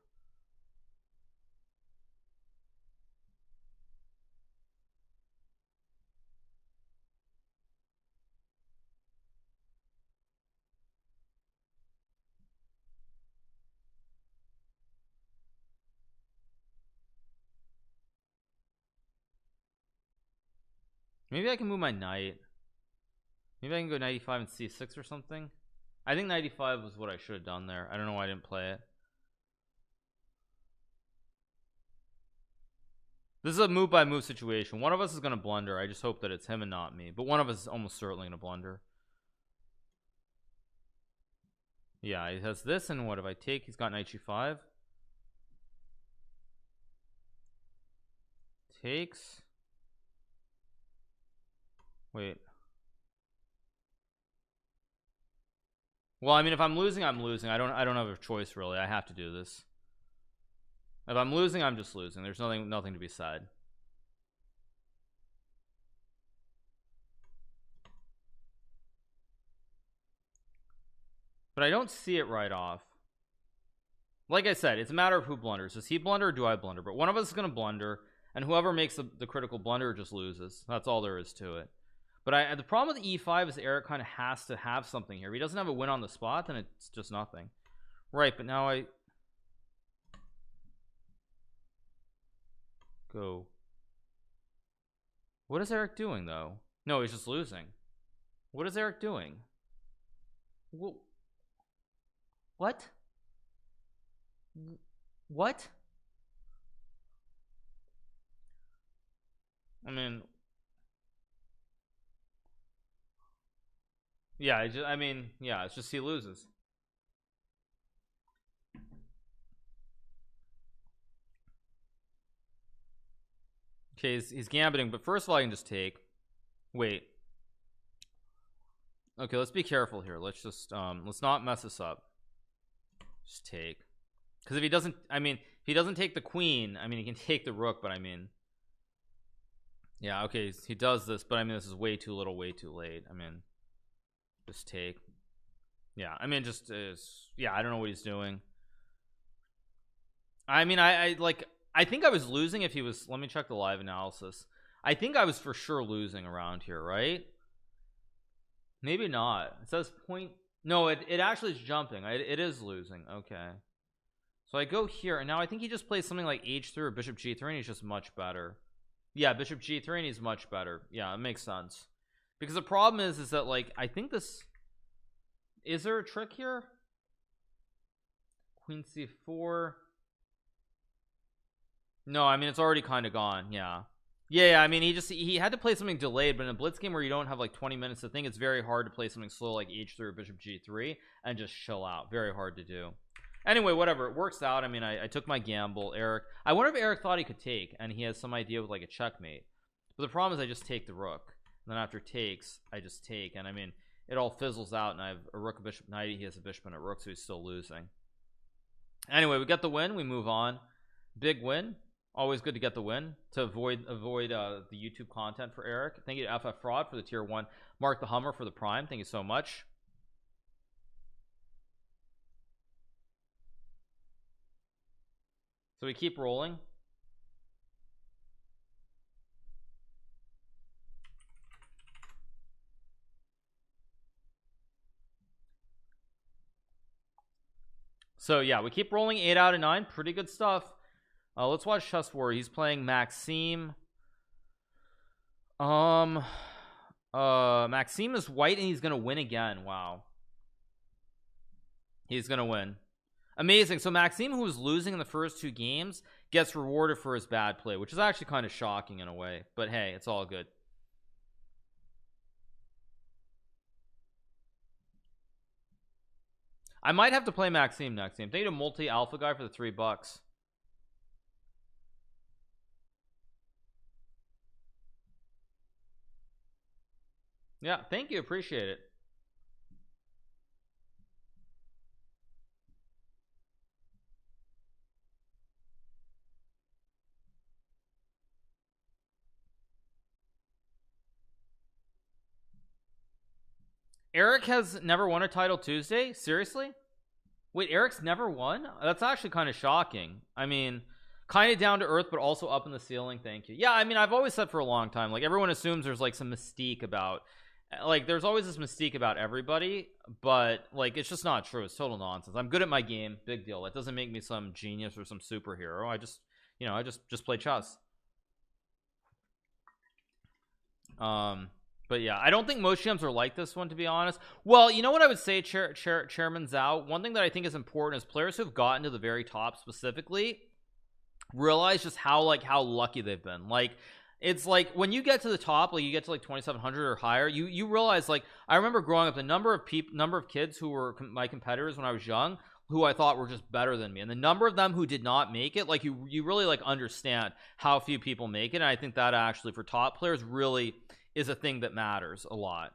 Maybe I can move my knight. Maybe I can go knight e5 and c6 or something. I think knight e5 was what I should have done there. I don't know why I didn't play it. This is a move by move situation. One of us is going to blunder. I just hope that it's him and not me, but one of us is almost certainly going to blunder. Yeah, he has this, and what if I take? He's got knight g5. Takes. Wait. Well, I mean, if I'm losing, I'm losing. I don't have a choice really. I have to do this. If I'm losing, I'm just losing. There's nothing to be said. But I don't see it right off. Like I said, it's a matter of who blunders. Does he blunder or do I blunder? But one of us is going to blunder, and whoever makes the critical blunder just loses. That's all there is to it. But the problem with e5 is Eric kind of has to have something here. If he doesn't have a win on the spot, then it's just nothing. Right, but now I go. What is Eric doing though? No, he's just losing. What is Eric doing? What? What? I mean, yeah, yeah, it's just he loses. Okay, he's gambiting, but first of all, I can just take. Wait. Okay, let's be careful here. Let's just let's not mess this up. Just take. Because if he doesn't, if he doesn't take the queen, he can take the rook, but yeah, okay, he does this, but this is way too little, way too late. Just take. Yeah, yeah, I don't know what he's doing. I think I was losing if he was. Let me check the live analysis. I think I was for sure losing around here, right? Maybe not. It says point. No, it actually is jumping. It is losing. Okay. So I go here, and now I think he just plays something like h3 or bishop g3, and he's just much better. Yeah, bishop g3, and he's much better. Yeah, it makes sense. Because the problem is that, like, I think this... Is there a trick here? Queen c4. No, I mean, it's already kind of gone. Yeah, I mean, he had to play something delayed, but in a blitz game where you don't have like 20 minutes to think, it's very hard to play something slow like h3 or bishop g3 and just chill out. Very hard to do. Anyway, whatever, it works out. I mean, I took my gamble. Eric, I wonder if Eric thought he could take, and he has some idea with like a checkmate. But the problem is I just take the rook, and then after takes I just take, and I mean, it all fizzles out, and I have a rook, a bishop, knight. He has a bishop and a rook, so he's still losing. Anyway, we get the win. We move on. Big win. Always good to get the win to avoid the YouTube content for Eric. Thank you to FF Fraud for the tier 1. Mark the Hummer for the prime. Thank you so much. So we keep rolling. So yeah, we keep rolling. 8 out of 9. Pretty good stuff. Let's watch Chess War. He's playing Maxime. Maxime is white, and he's gonna win again. Wow, he's gonna win. Amazing. So Maxime, who was losing in the first 2 games, gets rewarded for his bad play, which is actually kind of shocking in a way, but hey, it's all good. I might have to play Maxime next game. Thank you to Multi Alpha Guy for the $3. Yeah, thank you, appreciate it. Eric has never won a title Tuesday? Seriously? Wait, Eric's never won? That's actually kind of shocking. I mean, kind of down to earth, but also up in the ceiling. Thank you. Yeah, I mean, I've always said for a long time, like, everyone assumes there's like some mystique about, like, there's always this mystique about everybody, but like, it's just not true. It's total nonsense. I'm good at my game, big deal. That doesn't make me some genius or some superhero. I just, you know, I just play chess. But yeah, I don't think most GMs are like this one, to be honest. Well, you know what I would say, Chairman Zhao, one thing that I think is important is players who've gotten to the very top specifically realize just how lucky they've been. Like, it's like when you get to the top, like you get to like 2700 or higher, you realize, like, I remember growing up, the number of kids who were my competitors when I was young, who I thought were just better than me, and the number of them who did not make it, like, you really like understand how few people make it. And I think that actually for top players really is a thing that matters a lot.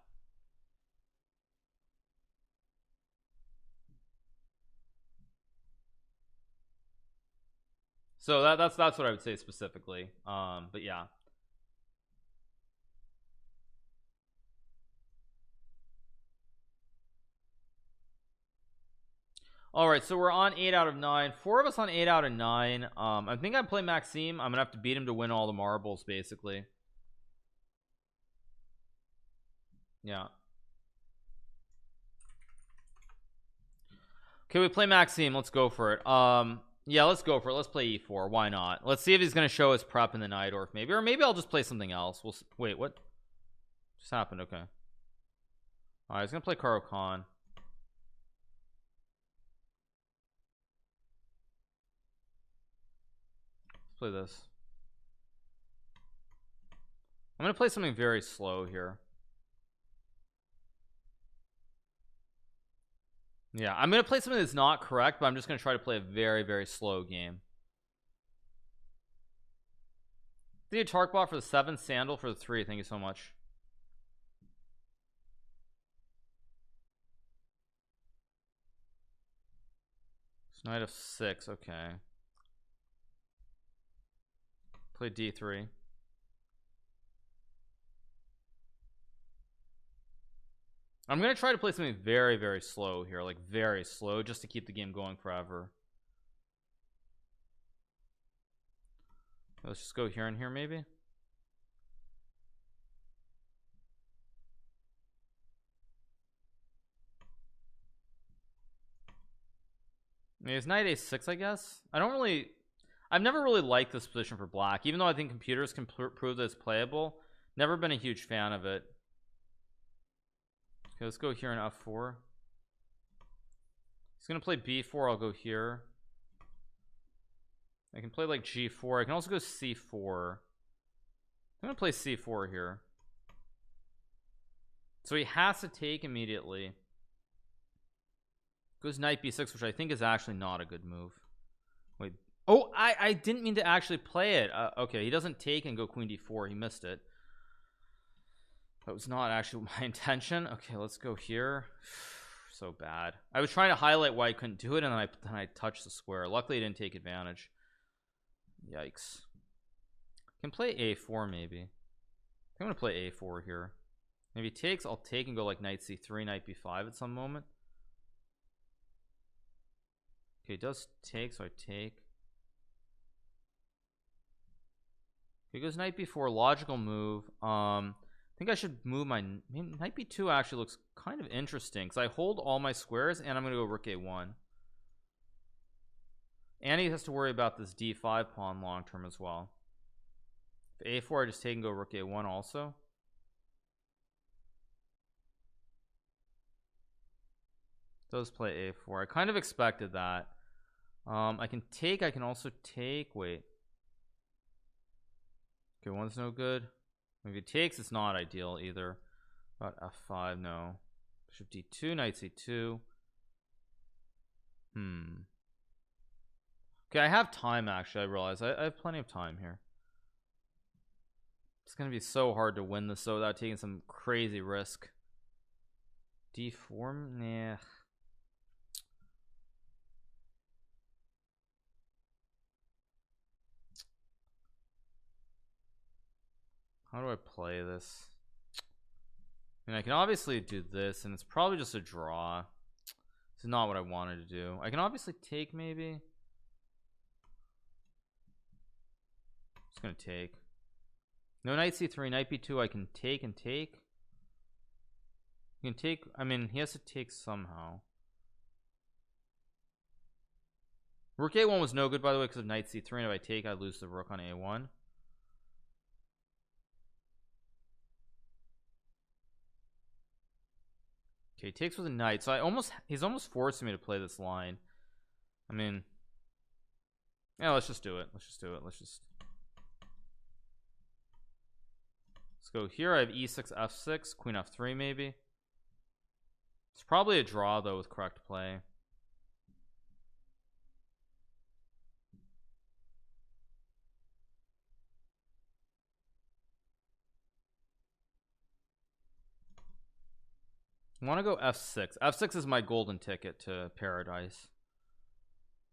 So that's what I would say specifically. But yeah. All right, so we're on 8 out of 9. 4 of us on 8 out of 9. I think I play Maxime. I'm gonna have to beat him to win all the marbles, basically. Yeah. Okay, we play Maxime. Let's go for it. Yeah, let's go for it. Let's play e4. Why not? Let's see if he's gonna show his prep in the night, or maybe I'll just play something else. Wait, what just happened? Okay. All right, he's gonna play Karo Khan. Let's play this. I'm gonna play something very slow here. Yeah, I'm gonna play something that's not correct, but I'm just gonna try to play a very, very slow game. Thank you, Tarkbot, for the 7, Sandal for the 3. Thank you so much. It's knight of 6. Okay. Play d3. I'm gonna try to play something very, very slow here, like very slow, just to keep the game going forever. Let's just go here and here, maybe. I mean, it's knight a6, I guess. I've never really liked this position for black, even though I think computers can prove that it's playable. Never been a huge fan of it. Okay, let's go here in f4. He's gonna play b4. I'll go here. I can play like g4. I can also go c4. I'm gonna play c4 here. So he has to take immediately. Goes knight b6, which I think is actually not a good move. Wait. Oh, I didn't mean to actually play it. Okay, he doesn't take and go queen d4. He missed it. That was not actually my intention. Okay, let's go here. So bad. I was trying to highlight why I couldn't do it, and then I touched the square. Luckily, I didn't take advantage. Yikes. Can play a4 maybe. I'm gonna play a4 here. Maybe he takes. I'll take and go like knight c3, knight b5 at some moment. Okay, he does take, so I take. He goes knight b4, logical move. I think I should move my knight b2. Actually looks kind of interesting because I hold all my squares, and I'm gonna go rook a1. And he has to worry about this d5 pawn long term as well. If a4, I just take and go rook a1 also. Does play a4. I kind of expected that. I can take. I can also take. Wait. Okay, one's no good. If he takes, it's not ideal either. About f5, no. Bishop d2, knight c2. Okay, I have time actually. I realize I have plenty of time here. It's gonna be so hard to win this though without taking some crazy risk. d4, nah. How do I play this? I mean, I can obviously do this, and it's probably just a draw. This is not what I wanted to do. I can obviously take maybe. Just gonna take. No knight c3, knight b2. I can take and take. You can take. I mean, he has to take somehow. Rook a1 was no good, by the way, because of knight c3. And if I take, I lose the rook on a1. Okay, he takes with a knight. So he's almost forcing me to play this line. I mean, yeah, let's just do it. Let's go here. I have e6, f6, queen f3 maybe. It's probably a draw though with correct play. I want to go f6. F6 is my golden ticket to paradise.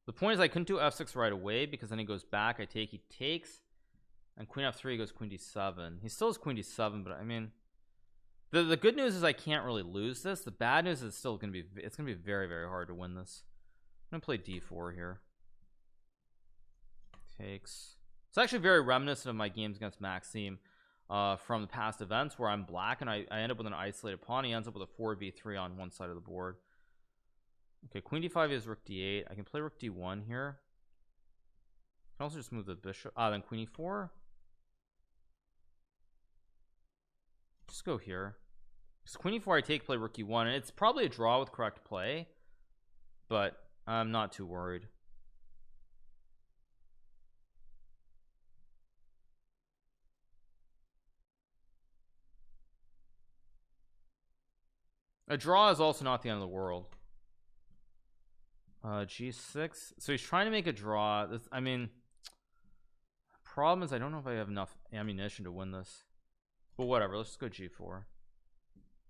The point is I couldn't do f6 right away because then he goes back. I take, he takes, and queen f3 goes queen d7. He still has queen d7, but I mean, the good news is I can't really lose this. The bad news is it's still gonna be very, very hard to win this. I'm gonna play d4 here. Takes. It's actually very reminiscent of my games against Maxime from the past events where I'm black and I end up with an isolated pawn. He ends up with a 4v3 on one side of the board. Okay, queen d5 is rook d8. I can play rook d1 here. I can also just move the bishop. Then queen e4. Just go here. Because queen e4 I take, play rook e1, and it's probably a draw with correct play, but I'm not too worried. A draw is also not the end of the world. G6. So he's trying to make a draw. I mean, problem is I don't know if I have enough ammunition to win this. But whatever, let's just go g4.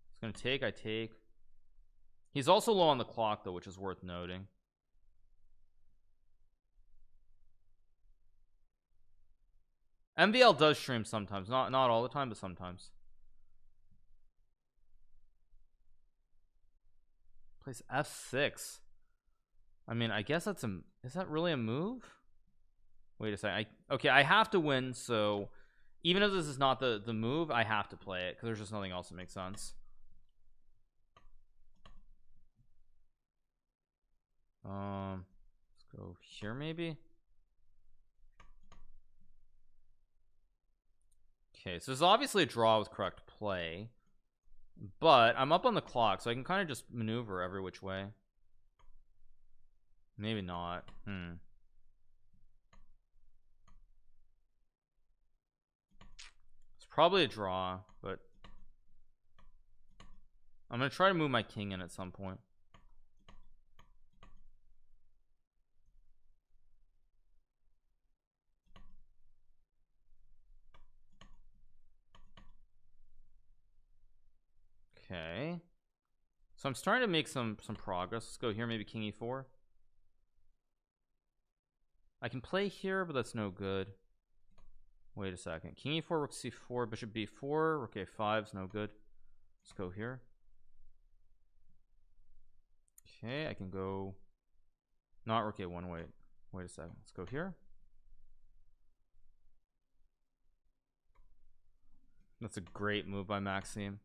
It's gonna take, I take. He's also low on the clock though, which is worth noting. MVL does stream sometimes, not all the time, but sometimes. Plays f6. I mean, I guess that's is that really a move? Wait a second. Okay, I have to win, so even if this is not the move, I have to play it because there's just nothing else that makes sense. Go here maybe. Okay, so there's obviously a draw with correct play, but I'm up on the clock, so I can kind of just maneuver every which way. Maybe not. It's probably a draw, but I'm gonna try to move my king in at some point. Okay, so I'm starting to make some progress. Let's go here, maybe king e4. I can play here, but that's no good. Wait a second. King e4, rook c4, bishop b4, rook a5 is no good. Let's go here. Okay, I can go not rook a1. Wait a second. Let's go here. That's a great move by Maxime.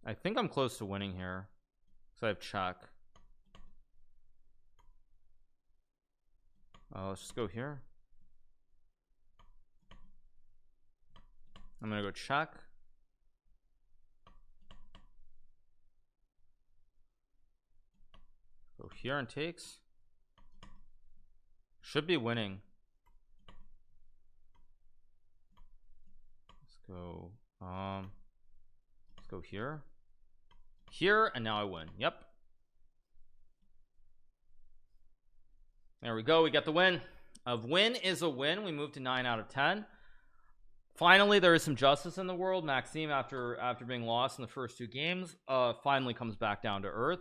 I think I'm close to winning here, so I have check. Let's just go here. I'm gonna go check. Go here and takes. Should be winning. Let's go. Let's go here. Here, and now I win. Yep. There we go. We got the win. A win is a win. We moved to 9 out of 10. Finally, there is some justice in the world. Maxime, after being lost in the first 2 games, finally comes back down to earth.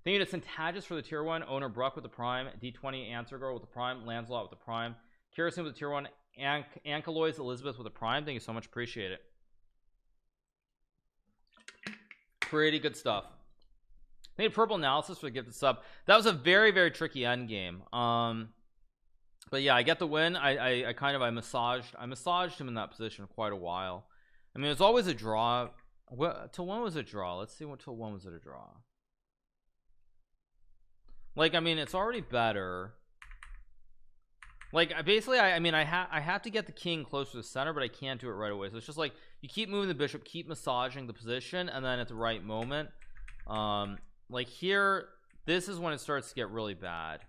Thank you to Syntagus for the tier 1, Owner Bruck with the prime, D20 Answer Girl with the prime, Lancelot with the prime, Kirsten with the tier 1, Ankaloids Elizabeth with the prime. Thank you so much. Appreciate it. Pretty good stuff. Thank you to Purple Analysis for the gifted sub. That was a very, very tricky end game. But yeah, I get the win. I massaged him in that position for quite a while. I mean, it was always a draw. Till when was it a draw? Let's see, till when was it a draw? Like, I mean, it's already better. Like, basically, I mean, I have to get the king close to the center, but I can't do it right away. So it's just like you keep moving the bishop, keep massaging the position, and then at the right moment, like here, this is when it starts to get really bad.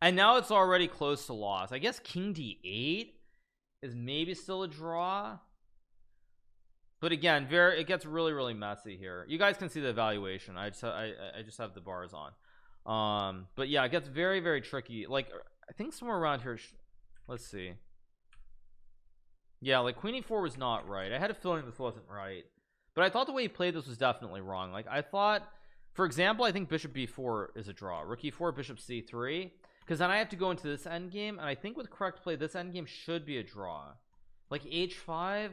And now it's already close to loss. I guess king d8 is maybe still a draw, but again, it gets really, really messy here. You guys can see the evaluation. I just have the bars on. But yeah, it gets very, very tricky. Like, I think somewhere around here, let's see. Yeah, like queen e4 was not right. I had a feeling this wasn't right, but I thought the way he played this was definitely wrong. Like, I thought, for example, I think bishop b4 is a draw, rook e4, bishop c3, because then I have to go into this endgame, and I think with correct play, this endgame should be a draw. Like h5,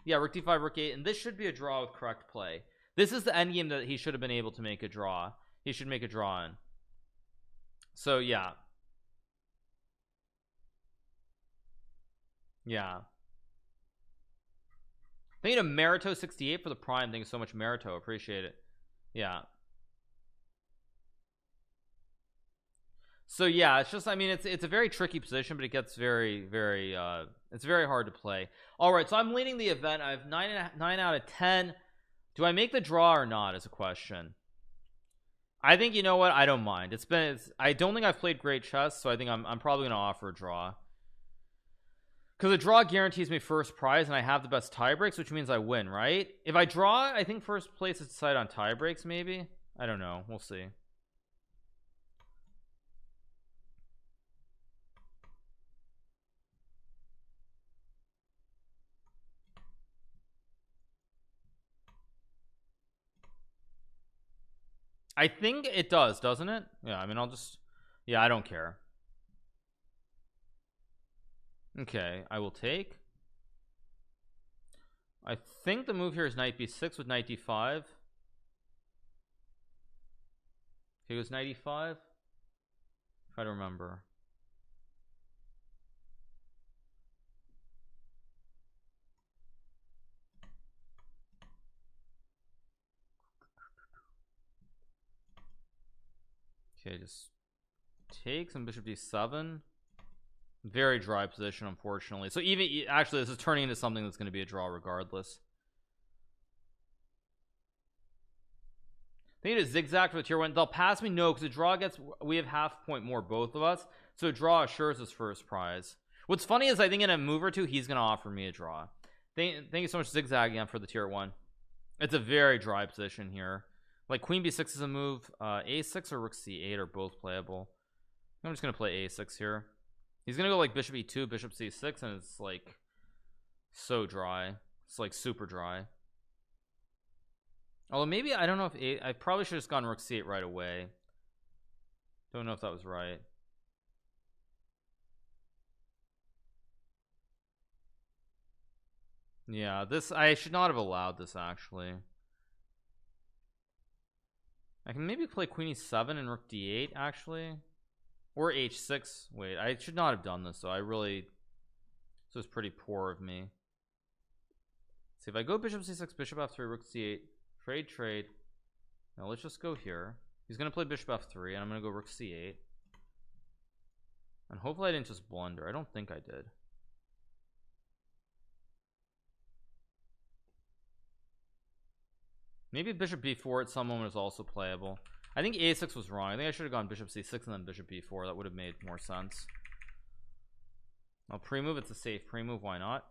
yeah, rook d5, rook 8, and this should be a draw with correct play. This is the endgame that he should have been able to make a draw. He should make a draw in. So yeah, yeah. Thank you to Merito68 for the prime. Thank you so much, Merito. Appreciate it. Yeah. So yeah, it's just, I mean, it's a very tricky position, but it gets very, very it's very hard to play. All right, so I'm leading the event. I have 9 out of 10. Do I make the draw or not is a question. I think, you know what, I don't mind. I don't think I've played great chess, so I think I'm probably gonna offer a draw, because a draw guarantees me first prize, and I have the best tie breaks, which means I win, right? If I draw, I think first place is decided on tie breaks. Maybe, I don't know, we'll see. I think it does, doesn't it? Yeah, I mean, I'll just, yeah, I don't care. Okay, I will take. I think the move here is knight b6 with knight d5. Okay, goes 95. Try to remember. Okay, just takes and bishop d7. Very dry position, unfortunately. So even actually, this is turning into something that's going to be a draw regardless. They need to zigzag for the tier 1. They'll pass me, no, because the draw gets, we have half point more, both of us, so draw assures his first prize. What's funny is I think in a move or two he's going to offer me a draw. Thank you so much, zigzagging for the tier 1. It's a very dry position here. Like queen b6 is a move. A6 or rook c8 are both playable. I'm just going to play a6 here. He's going to go like bishop e2, bishop c6, and it's like so dry. It's like super dry. Although maybe, I don't know if I probably should have just gone rook c8 right away. Don't know if that was right. Yeah, this, I should not have allowed this actually. I can maybe play queen e7 and rook d8 actually, or h6. Wait, I should not have done this though. I really, this was pretty poor of me. See, if I go bishop c6, bishop f3, rook c8, trade. Now let's just go here. He's gonna play bishop f3 and I'm gonna go rook c8, and hopefully I didn't just blunder. I don't think I did. Maybe bishop b4 at some moment is also playable. I think a6 was wrong. I think I should have gone bishop c6 and then bishop b4. That would have made more sense. I'll pre-move. It's a safe pre-move. Why not?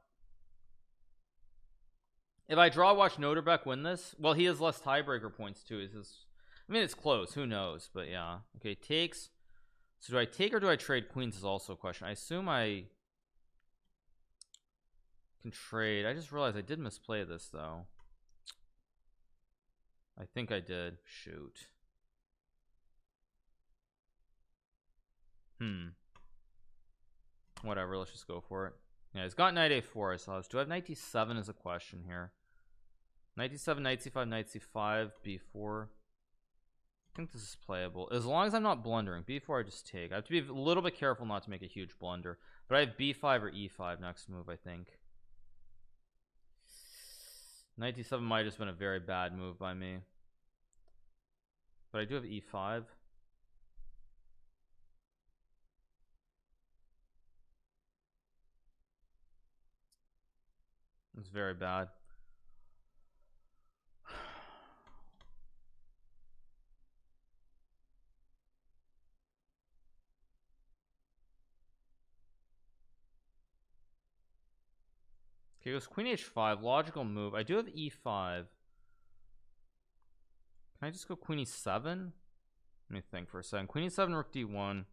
If I draw, watch Noterbeck win this. Well, he has less tiebreaker points too. I mean, it's close. Who knows? But yeah. Okay, takes. So do I take or do I trade queens is also a question. I assume I can trade. I just realized I did misplay this though. I think I did. Shoot. Whatever, let's just go for it. Yeah, he's got knight a4. So do I have knight d7 is a question here. Knight d7, knight c5, knight c5, b4. I think this is playable as long as I'm not blundering. b4 I just take. I have to be a little bit careful not to make a huge blunder, but I have b5 or e5 next move. I think knight d7 might have just been a very bad move by me, but I do have e5. It's very bad. Okay, it goes queen h5, logical move. I do have e5. Can I just go queen e7? Let me think for a second. Queen e7, rook d1.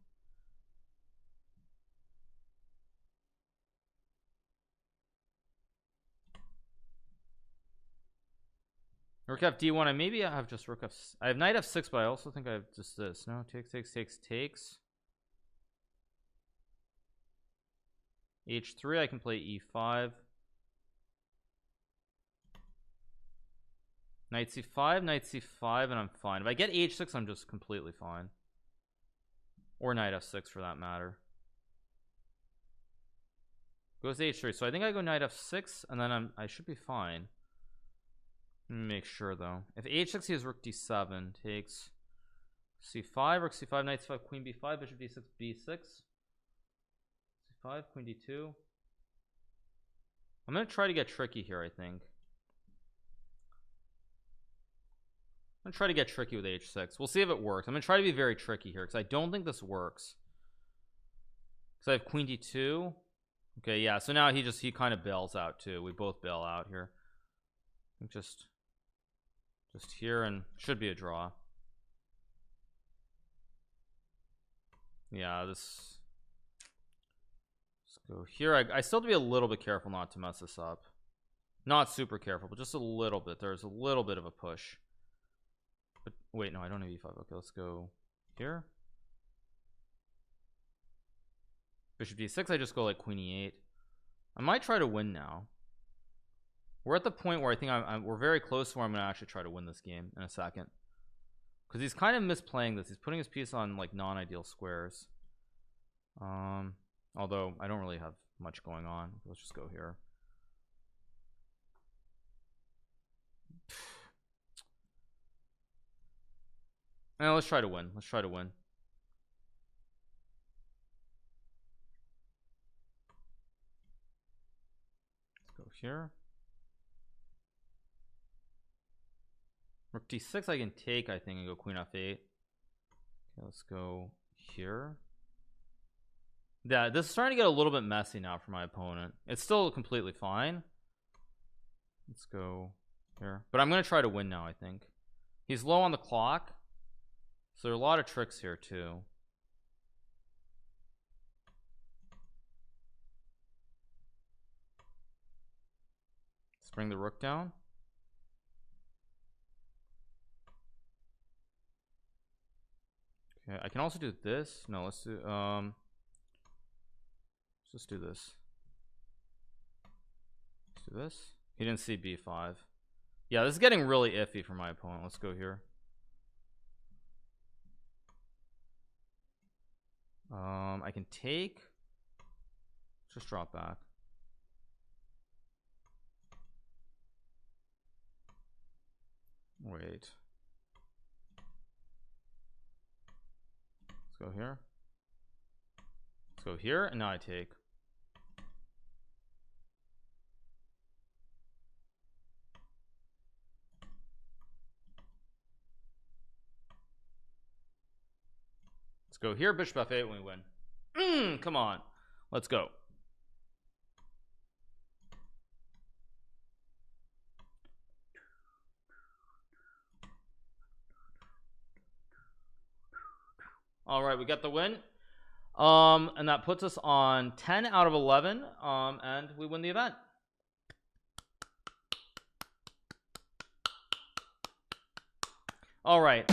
Rook f d1. I maybe have just rook f. I have knight f6, but I also think I have just this. No, takes. h3. I can play e5. Knight c5, and I'm fine. If I get h6, I'm just completely fine. Or knight f6 for that matter. Goes h3. So I think I go knight f6, and then I should be fine. Let me make sure though. If h6, he has rook d7. Takes c5, rook c5, knight c5, queen b5, bishop d6, b6. c5, queen d2. I'm gonna try to get tricky here. I think I'm gonna try to get tricky with h6. We'll see if it works. I'm gonna try to be very tricky here because I don't think this works. Because I have queen d2. Okay, yeah. So now he kind of bails out too. We both bail out here. I think just here, and should be a draw. Yeah, let's go here. I still have to be a little bit careful not to mess this up. Not super careful, but just a little bit. There's a little bit of a push. But wait, no, I don't have e5. Okay, let's go here. Bishop d6. I just go like queen e8. I might try to win now. We're at the point where I think we're very close to where I'm gonna actually try to win this game in a second. because he's kind of misplaying this. He's putting his piece on like non-ideal squares. Although I don't really have much going on. Let's just go here. Now let's try to win. Let's try to win. Let's go here. Rook d6 I can take, I think, and go queen f8. Okay, let's go here. Yeah, this is starting to get a little bit messy now for my opponent. It's still completely fine. Let's go here. But I'm going to try to win now, I think. He's low on the clock. So there are a lot of tricks here, too. Let's bring the rook down. Okay, I can also do this. No, let's do let's just do this. Let's do this. He didn't see b5. Yeah, this is getting really iffy for my opponent. Let's go here. I can take. Let's just drop back. Wait. Let's go here. Let's go here, and now I take. Let's go here, bishop f8 when we win. Come on. Let's go. All right, we got the win. And that puts us on 10 out of 11, and we win the event. All right.